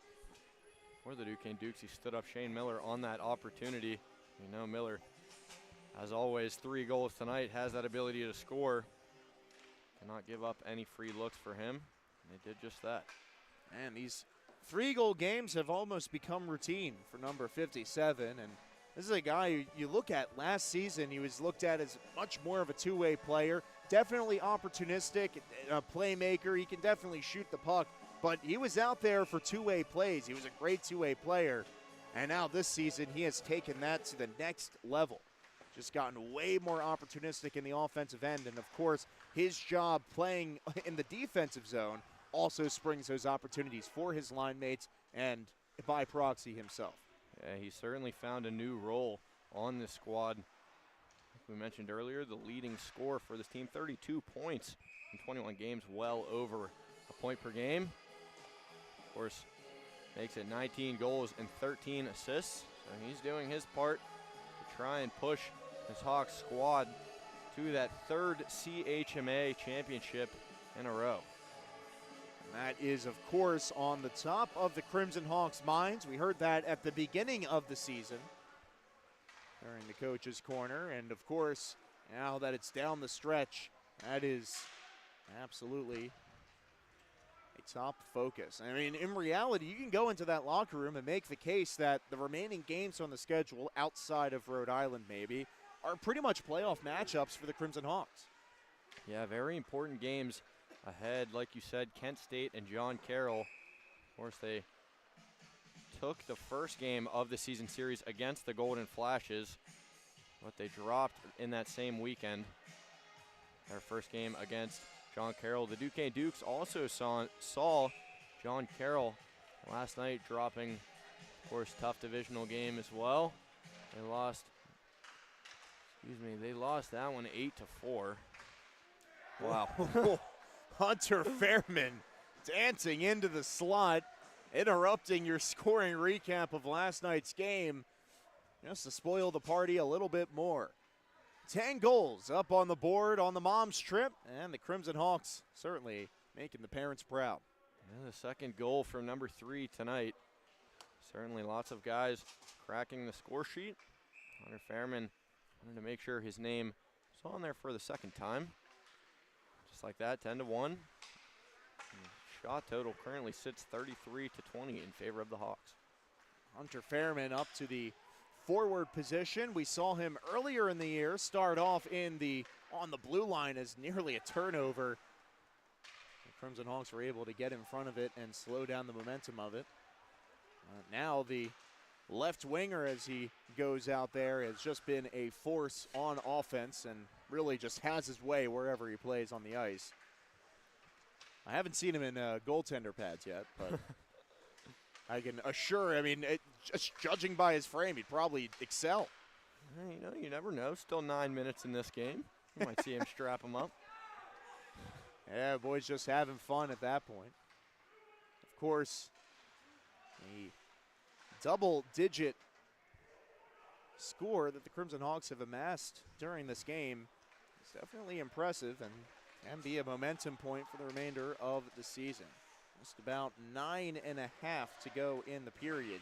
[SPEAKER 2] For the Duquesne Dukes, he stood up Shane Miller on that opportunity. You know, Miller, as always, 3 goals tonight, has that ability to score. Cannot give up any free looks for him. And they did just that.
[SPEAKER 1] And these 3-goal games have almost become routine for number 57. And this is a guy you look at last season. He was looked at as much more of a two-way player. Definitely opportunistic, a playmaker. He can definitely shoot the puck. But he was out there for two-way plays. He was a great two-way player. And now this season, he has taken that to the next level. Just gotten way more opportunistic in the offensive end. And, of course, his job playing in the defensive zone also springs those opportunities for his line mates and by proxy himself.
[SPEAKER 2] Yeah, he certainly found a new role on this squad. Like we mentioned earlier, the leading scorer for this team, 32 points in 21 games, well over a point per game. Of course, makes it 19 goals and 13 assists. So he's doing his part to try and push his Hawks squad to that 3rd CHMA championship in a row.
[SPEAKER 1] And that is, of course, on the top of the Crimson Hawks' minds. We heard that at the beginning of the season during the coach's corner. And, of course, now that it's down the stretch, that is absolutely a top focus. I mean, in reality, you can go into that locker room and make the case that the remaining games on the schedule, outside of Rhode Island maybe, are pretty much playoff matchups for the Crimson Hawks.
[SPEAKER 2] Yeah, very important games ahead. Like you said, Kent State and John Carroll. Of course, they took the first game of the season series against the Golden Flashes, but they dropped in that same weekend. Their first game against John Carroll. The Duquesne Dukes also saw John Carroll last night dropping, of course, tough divisional game as well. They lost that one 8-4.
[SPEAKER 1] Wow. Hunter Fairman dancing into the slot, interrupting your scoring recap of last night's game just to spoil the party a little bit more. 10 goals up on the board on the mom's trip, and the Crimson Hawks certainly making the parents proud.
[SPEAKER 2] Yeah, the second goal from number 3 tonight. Certainly lots of guys cracking the score sheet. Hunter Fairman wanted to make sure his name was on there for the second time. Just like that, 10-1. And the shot total currently sits 33-20 in favor of the Hawks.
[SPEAKER 1] Hunter Fairman up to the forward position. We saw him earlier in the year start off on the blue line as nearly a turnover. The Crimson Hawks were able to get in front of it and slow down the momentum of it. Now the left winger, as he goes out there, has just been a force on offense and really just has his way wherever he plays on the ice. I haven't seen him in goaltender pads yet, but I can assure, just judging by his frame, he'd probably excel.
[SPEAKER 2] You never know. Still 9 minutes in this game. You might see him strap him up.
[SPEAKER 1] Yeah, boys just having fun at that point. Of course, the double-digit score that the Crimson Hawks have amassed during this game is definitely impressive, and and be a momentum point for the remainder of the season. Just about 9.5 to go in the period.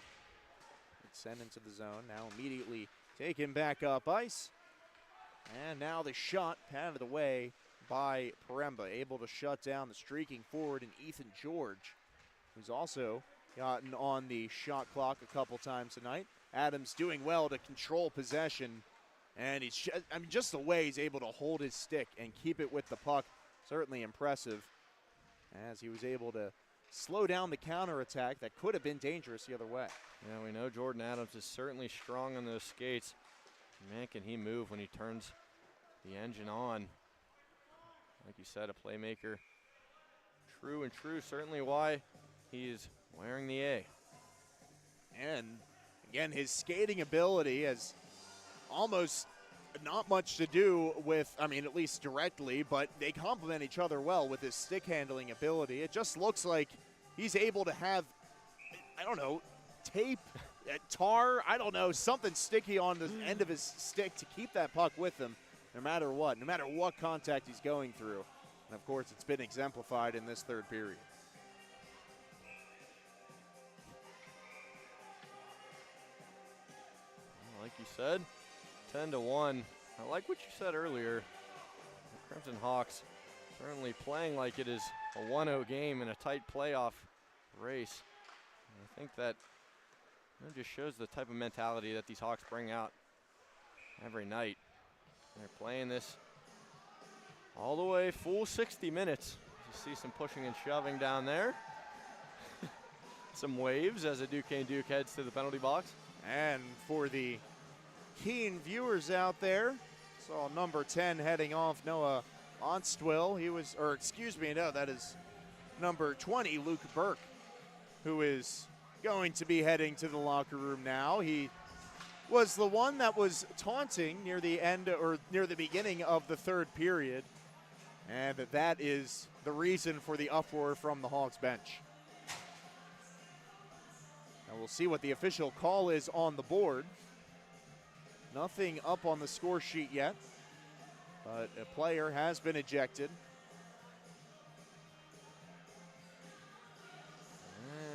[SPEAKER 1] It's sent into the zone, now immediately taken back up ice. And now the shot patted away by Paremba, able to shut down the streaking forward in Ethan George, who's also gotten on the shot clock a couple times tonight. Adams doing well to control possession, and he's just the way he's able to hold his stick and keep it with the puck, certainly impressive, as he was able to slow down the counterattack that could have been dangerous the other way.
[SPEAKER 2] Yeah, we know Jordan Adams is certainly strong on those skates. Man, can he move when he turns the engine on. Like you said, a playmaker. True and true, certainly why he's wearing the A.
[SPEAKER 1] And again, his skating ability has almost not much to do with, I mean, at least directly, but they complement each other well with his stick handling ability. It just looks like he's able to have, I don't know, tape, tar, I don't know, something sticky on the end of his stick to keep that puck with him no matter what contact he's going through. And of course, it's been exemplified in this third period.
[SPEAKER 2] Like you said, 10-1. I like what you said earlier. The Crimson Hawks certainly playing like it is a 1-0 game in a tight playoff race. And I think that just shows the type of mentality that these Hawks bring out every night. They're playing this all the way full 60 minutes. You see some pushing and shoving down there. Some waves as a Duquesne Duke heads to the penalty box.
[SPEAKER 1] And for the keen viewers out there, saw number 10 heading off, Noah Onstwill. That is number 20, Luke Burke, who is going to be heading to the locker room now. He was the one that was taunting near the end or near the beginning of the third period, and that is the reason for the uproar from the Hawks bench. Now we'll see what the official call is on the board. Nothing up on the score sheet yet, but a player has been ejected.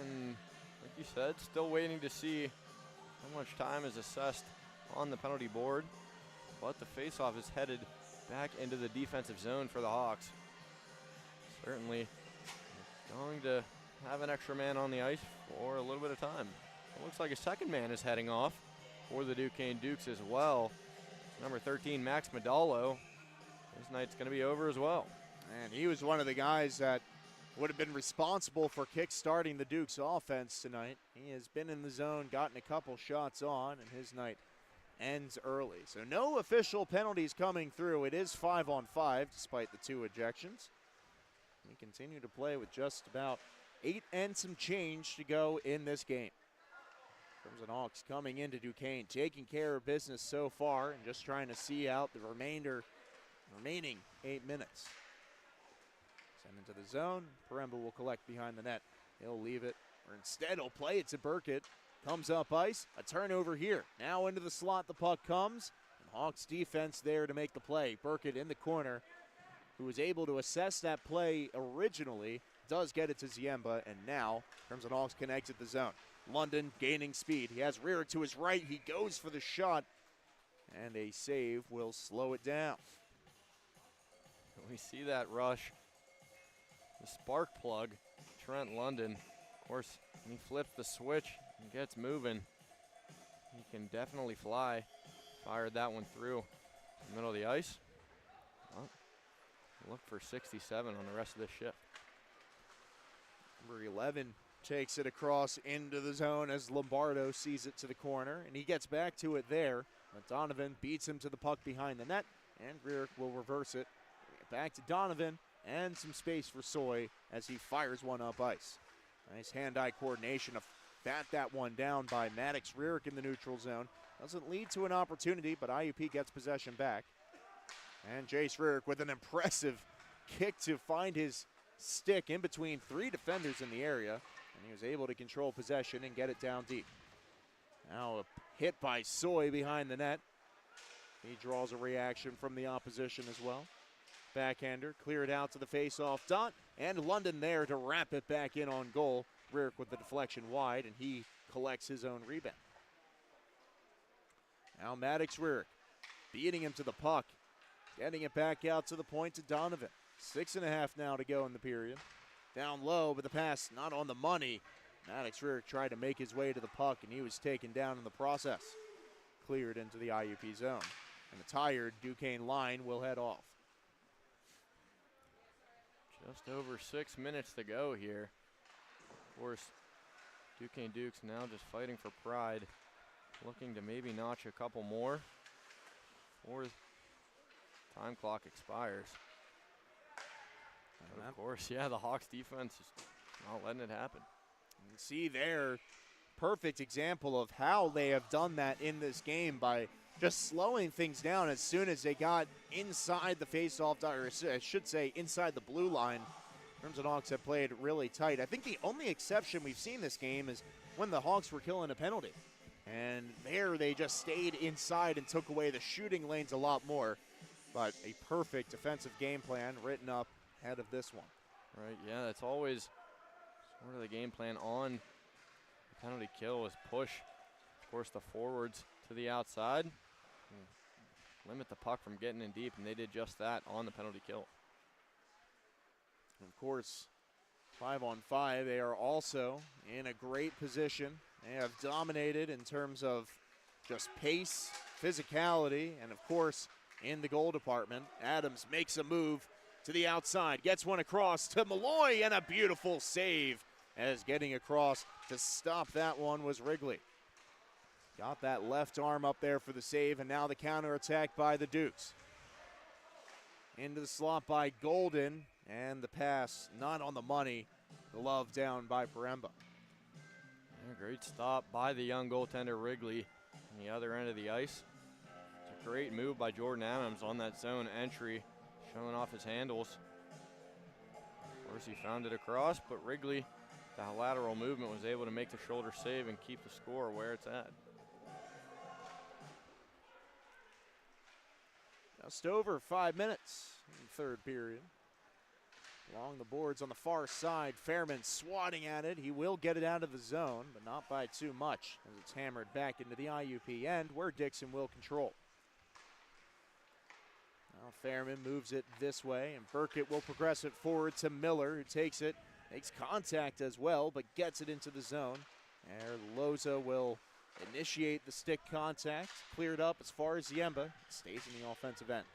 [SPEAKER 2] And like you said, still waiting to see how much time is assessed on the penalty board, but the faceoff is headed back into the defensive zone for the Hawks. Certainly going to have an extra man on the ice for a little bit of time. It looks like a second man is heading off for the Duquesne Dukes as well. Number 13, Max Medallo. His night's going to be over as well.
[SPEAKER 1] And he was one of the guys that would have been responsible for kick-starting the Dukes offense tonight. He has been in the zone, gotten a couple shots on, and his night ends early. So no official penalties coming through. It is 5-on-5 despite the 2 ejections. We continue to play with just about 8 and some change to go in this game. Crimson Hawks coming into Duquesne, taking care of business so far and just trying to see out the remaining 8 minutes. Send into the zone. Paremba will collect behind the net. He'll leave it, or instead he'll play it to Burkett. Comes up ice, a turnover here. Now into the slot the puck comes, and Hawks defense there to make the play. Burkett in the corner, who was able to assess that play originally, does get it to Ziemba, and now Crimson Hawks connects at the zone. London gaining speed. He has Rearick to his right. He goes for the shot, and a save will slow it down.
[SPEAKER 2] We see that rush. The spark plug, Trent London. Of course, when he flips the switch and gets moving, he can definitely fly. Fired that one through the middle of the ice. Well, look for 67 on the rest of this shift.
[SPEAKER 1] Number 11 takes it across into the zone as Lombardo sees it to the corner, and he gets back to it there. But Donovan beats him to the puck behind the net, and Rearick will reverse it. Back to Donovan, and some space for Soy as he fires one up ice. Nice hand-eye coordination to bat that one down by Maddox Rearick in the neutral zone. Doesn't lead to an opportunity, but IUP gets possession back. And Jace Rearick with an impressive kick to find his stick in between 3 defenders in the area, and he was able to control possession and get it down deep. Now a hit by Soy behind the net. He draws a reaction from the opposition as well. backhander, cleared out to the face-off dot, and London there to wrap it back in on goal. Rierick with the deflection wide, and he collects his own rebound. Now Maddox Rierick beating him to the puck, getting it back out to the point to Donovan. 6.5 now to go in the period. Down low, but the pass not on the money. Maddox Rierick tried to make his way to the puck, and he was taken down in the process. Cleared into the IUP zone. And the tired Duquesne line will head off.
[SPEAKER 2] Just over 6 minutes to go here. Of course, Duquesne Dukes now just fighting for pride, looking to maybe notch a couple more before time clock expires. And of course, yeah, the Hawks defense is not letting it happen.
[SPEAKER 1] You can see there, perfect example of how they have done that in this game by just slowing things down as soon as they got inside the face-off, or I should say inside the blue line. Crimson Hawks have played really tight. I think the only exception we've seen this game is when the Hawks were killing a penalty. And there they just stayed inside and took away the shooting lanes a lot more. But a perfect defensive game plan written up ahead of this one.
[SPEAKER 2] Right, yeah, that's always sort of the game plan on the penalty kill is push, of course, the forwards to the outside. Limit the puck from getting in deep, and they did just that on the penalty kill.
[SPEAKER 1] Of course, 5-on-5, they are also in a great position. They have dominated in terms of just pace, physicality, and of course, in the goal department. Adams makes a move to the outside, gets one across to Malloy, and a beautiful save as getting across to stop that one was Wrigley. Got that left arm up there for the save, and now the counterattack by the Dukes. Into the slot by Golden, and the pass not on the money. The love down by Paremba.
[SPEAKER 2] Yeah, great stop by the young goaltender Wrigley on the other end of the ice. It's a great move by Jordan Adams on that zone entry, showing off his handles. Of course, he found it across, but Wrigley, the lateral movement, was able to make the shoulder save and keep the score where it's at.
[SPEAKER 1] Just over 5 minutes in the third period. Along the boards on the far side, Fairman swatting at it. He will get it out of the zone, but not by too much as it's hammered back into the IUP end where Dixon will control. Now Fairman moves it this way, and Burkett will progress it forward to Miller, who takes it, makes contact as well, but gets it into the zone. And Loza will initiate the stick contact, cleared up as far as Yemba. It stays in the offensive end.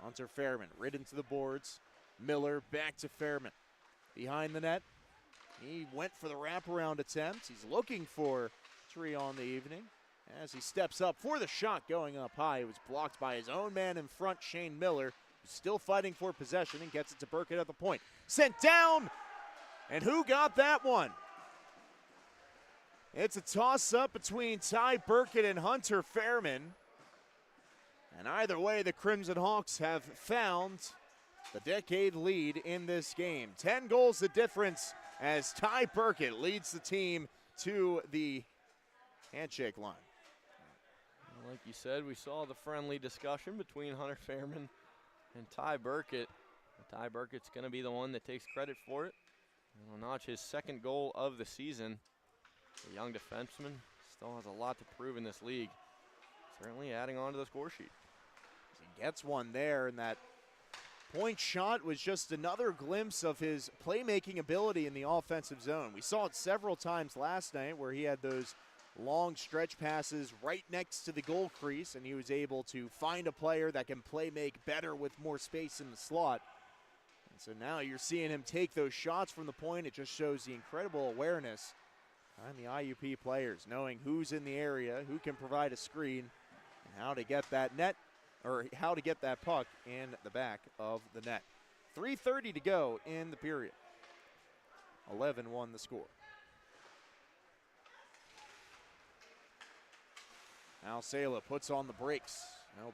[SPEAKER 1] Hunter Fairman ridden to the boards. Miller back to Fairman. Behind the net, he went for the wraparound attempt. He's looking for 3 on the evening. As he steps up for the shot going up high, it was blocked by his own man in front, Shane Miller, who's still fighting for possession and gets it to Burkett at the point. Sent down, and who got that one? It's a toss-up between Ty Burkett and Hunter Fairman. And either way, the Crimson Hawks have found the decade lead in this game. 10 goals the difference as Ty Burkett leads the team to the handshake line.
[SPEAKER 2] Like you said, we saw the friendly discussion between Hunter Fairman and Ty Burkett. Ty Burkett's going to be the one that takes credit for it. He'll notch his second goal of the season. The young defenseman still has a lot to prove in this league. Certainly adding on to the score sheet.
[SPEAKER 1] He gets one there, and that point shot was just another glimpse of his playmaking ability in the offensive zone. We saw it several times last night where he had those long stretch passes right next to the goal crease, and he was able to find a player that can play make better with more space in the slot. And so now you're seeing him take those shots from the point. It just shows the incredible awareness on the IUP players, knowing who's in the area, who can provide a screen, and how to get that net, or how to get that puck in the back of the net. 3:30 to go in the period. 11-1 the score. Now Sala puts on the brakes. No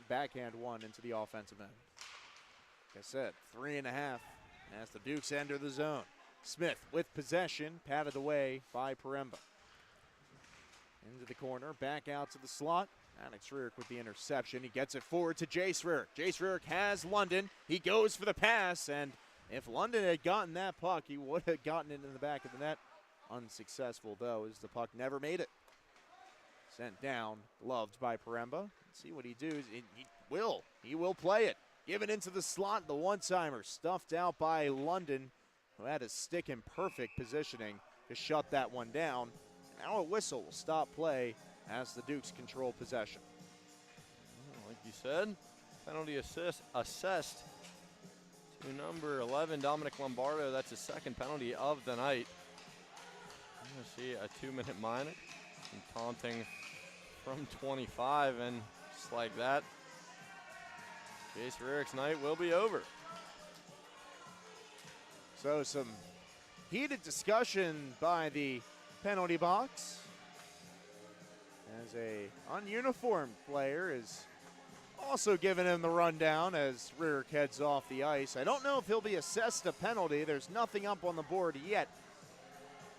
[SPEAKER 1] backhand one into the offensive end. Like I said, 3.5 as the Dukes enter the zone. Smith with possession, patted away by Paremba. Into the corner, back out to the slot. Maddox Rierick with the interception. He gets it forward to Jace Rierick. Jace Rierick has London. He goes for the pass, and if London had gotten that puck, he would have gotten it in the back of the net. Unsuccessful, though, as the puck never made it. Sent down, gloved by Paremba. Let's see what he does. He will play it. Given into the slot, the one-timer stuffed out by London, who had his stick in perfect positioning to shut that one down. Now a whistle will stop play as the Dukes control possession.
[SPEAKER 2] Like you said, penalty assessed to number 11, Dominic Lombardo. That's his second penalty of the night. I'm going to see a 2-minute minor. Some taunting from 25, and just like that, Jace Rierick's night will be over.
[SPEAKER 1] So some heated discussion by the penalty box as a ununiformed player is also giving him the rundown as Rierick heads off the ice. I don't know if he'll be assessed a penalty. There's nothing up on the board yet,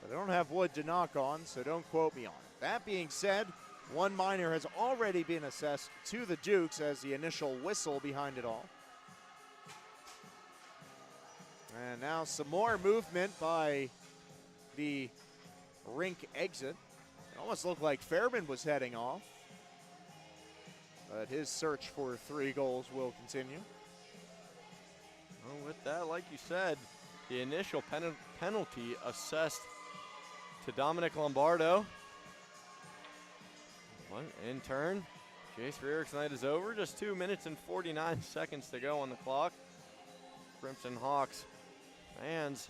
[SPEAKER 1] but I don't have wood to knock on, so don't quote me on it. That being said, one minor has already been assessed to the Dukes as the initial whistle behind it all. And now some more movement by the rink exit. It almost looked like Fairman was heading off, but his search for 3 goals will continue.
[SPEAKER 2] Well, with that, like you said, the initial penalty assessed to Dominic Lombardo. In turn, Jace Rierick's night is over. Just 2 minutes and 49 seconds to go on the clock. Crimson Hawks fans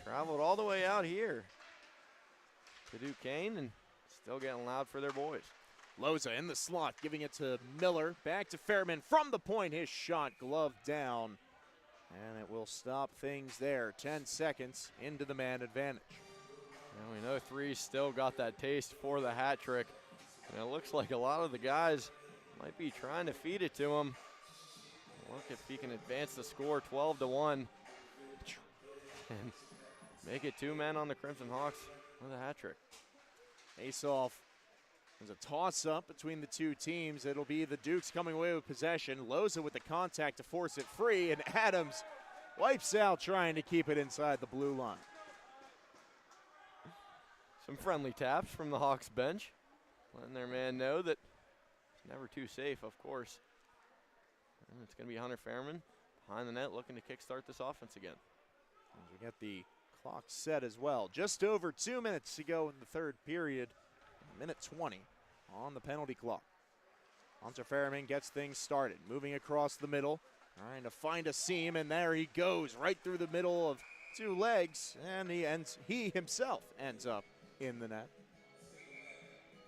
[SPEAKER 2] traveled all the way out here to Duquesne and still getting loud for their boys.
[SPEAKER 1] Loza in the slot, giving it to Miller. Back to Fairman from the point. His shot gloved down, and it will stop things there. 10 seconds into the man advantage.
[SPEAKER 2] And we know Three's still got that taste for the hat trick. And it looks like a lot of the guys might be trying to feed it to him. Look if he can advance the score 12-1 and make it 2 men on the Crimson Hawks with a hat trick.
[SPEAKER 1] Face-off. There's a toss-up between the two teams. It'll be the Dukes coming away with possession. Loza with the contact to force it free, and Adams wipes out trying to keep it inside the blue line.
[SPEAKER 2] Some friendly taps from the Hawks bench, letting their man know that it's never too safe, of course. And it's going to be Hunter Fairman behind the net looking to kickstart this offense again.
[SPEAKER 1] As we get the clock set as well. Just over 2 minutes to go in the third period. Minute 20 on the penalty clock. Hunter Fairman gets things started. Moving across the middle. Trying to find a seam, and there he goes. Right through the middle of 2 legs. And he himself ends up in the net.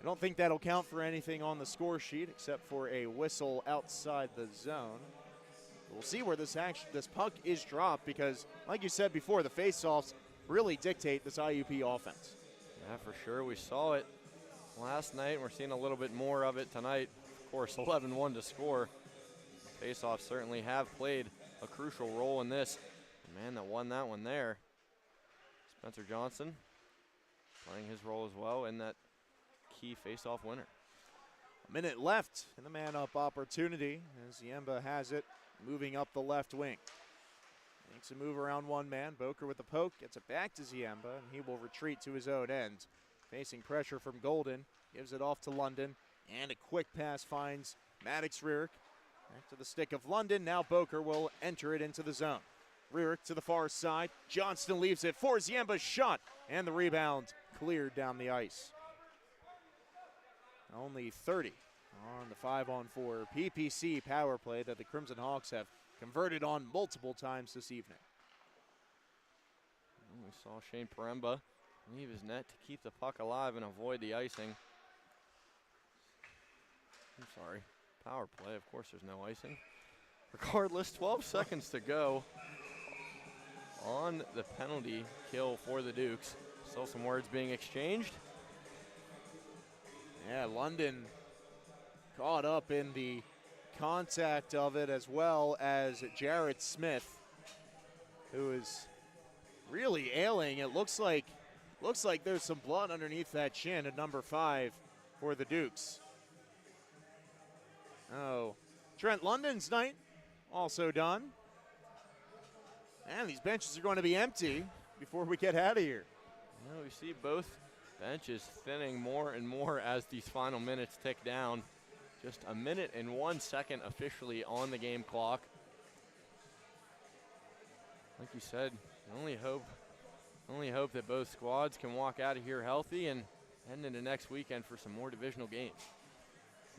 [SPEAKER 1] I don't think that'll count for anything on the score sheet except for a whistle outside the zone. We'll see where this puck is dropped because, like you said before, the face-offs really dictate this IUP offense.
[SPEAKER 2] Yeah, for sure. We saw it last night. We're seeing a little bit more of it tonight. Of course, 11-1 to score. Face-offs certainly have played a crucial role in this. The man that won that one there, Spencer Johnson, playing his role as well in that key face-off winner.
[SPEAKER 1] A minute left in the man-up opportunity as Ziemba has it, moving up the left wing. Makes a move around one man. Boker with the poke, gets it back to Ziemba, and he will retreat to his own end. Facing pressure from Golden, gives it off to London, and a quick pass finds Maddox Rierick. Back to the stick of London, now Boker will enter it into the zone. Rierick to the far side, Johnston leaves it for Ziemba's shot, and the rebound cleared down the ice. Only 30 on the 5-on-4 PPC power play that the Crimson Hawks have converted on multiple times this evening.
[SPEAKER 2] We saw Shane Paremba leave his net to keep the puck alive and avoid the icing. I'm sorry, power play, of course there's no icing. Regardless, 12 seconds to go on the penalty kill for the Dukes. Still some words being exchanged.
[SPEAKER 1] Yeah, London caught up in the contact of it, as well as Jarrett Smith, who is really ailing. It looks like there's some blood underneath that chin at number 5 for the Dukes. Oh, Trent London's night also done. And these benches are going to be empty before we get out of here.
[SPEAKER 2] You know, we see both benches thinning more and more as these final minutes tick down. Just a minute and 1 second officially on the game clock. Like you said, only hope that both squads can walk out of here healthy and head into next weekend for some more divisional games.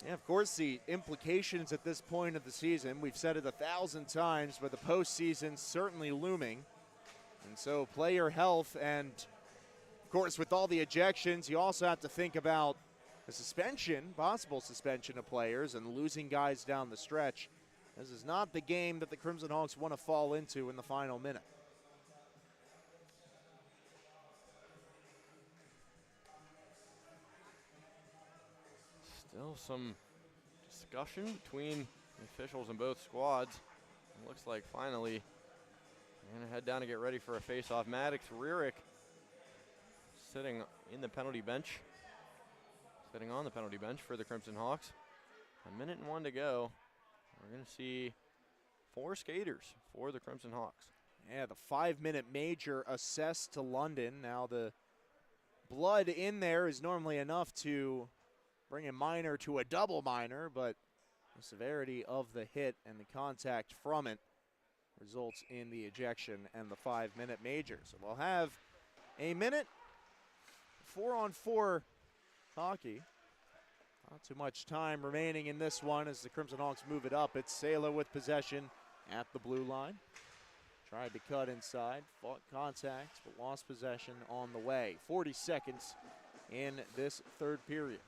[SPEAKER 1] Yeah, of course, the implications at this point of the season, we've said it 1,000 times, but the postseason certainly looming. And so player health and, of course, with all the ejections, you also have to think about the suspension, possible suspension of players and losing guys down the stretch. This is not the game that the Crimson Hawks want to fall into in the final minute.
[SPEAKER 2] Still some discussion between the officials in both squads. It looks like finally we're going to head down to get ready for a face-off. Maddox Rearick sitting in the penalty bench. Sitting on the penalty bench for the Crimson Hawks. 1 minute and 1 to go. We're going to see 4 skaters for the Crimson Hawks.
[SPEAKER 1] Yeah, the 5-minute major assessed to London. Now the blood in there is normally enough to bring a minor to a double minor, but the severity of the hit and the contact from it results in the ejection and the 5-minute major. So we'll have a minute, 4-on-4 hockey. Not too much time remaining in this one as the Crimson Hawks move it up. It's Sela with possession at the blue line. Tried to cut inside, fought contact, but lost possession on the way. 40 seconds in this third period.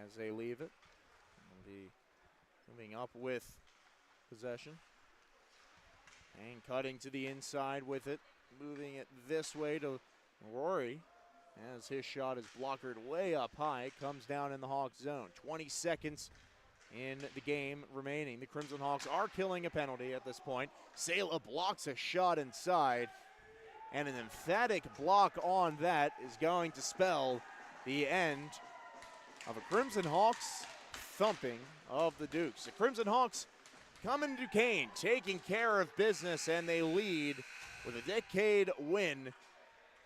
[SPEAKER 1] As they leave it, they'll be moving up with possession. And cutting to the inside with it, moving it this way to Rory. As his shot is blockered way up high, it comes down in the Hawks zone. 20 seconds in the game remaining. The Crimson Hawks are killing a penalty at this point. Sela blocks a shot inside, and an emphatic block on that is going to spell the end of a Crimson Hawks thumping of the Dukes. The Crimson Hawks coming to Duquesne, taking care of business, and they lead with a decade win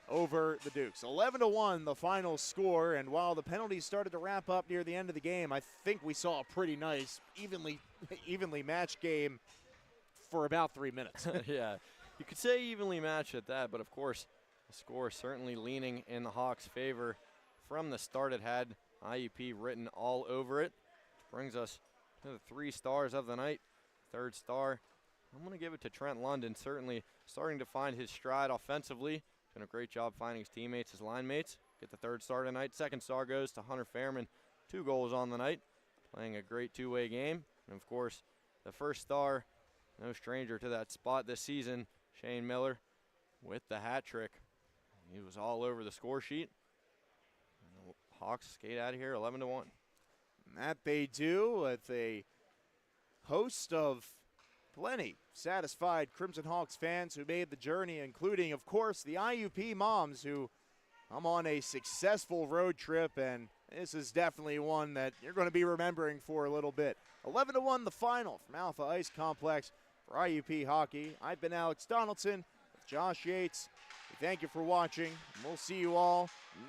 [SPEAKER 1] over the Dukes. 11-1 the final score, and while the penalties started to wrap up near the end of the game, I think we saw a pretty nice, evenly matched game for about 3 minutes.
[SPEAKER 2] Yeah, you could say evenly matched at that, but of course, the score certainly leaning in the Hawks' favor. From the start, it had IUP written all over it, which brings us to the 3 stars of the night. Third star, I'm going to give it to Trent London, certainly starting to find his stride offensively. Doing a great job finding his teammates, his line mates. Get the 3rd star tonight. 2nd star goes to Hunter Fairman. 2 goals on the night. Playing a great 2-way game. And, of course, the 1st star, no stranger to that spot this season, Shane Miller with the hat trick. He was all over the score sheet. And the Hawks skate out of here 11-1.
[SPEAKER 1] That they do with a host of plenty satisfied Crimson Hawks fans who made the journey, including, of course, the IUP moms who come on a successful road trip, and this is definitely one that you're going to be remembering for a little bit. 11-1 the final from Alpha Ice Complex for IUP hockey. I've been Alex Donaldson with Josh Yates. We thank you for watching, and we'll see you all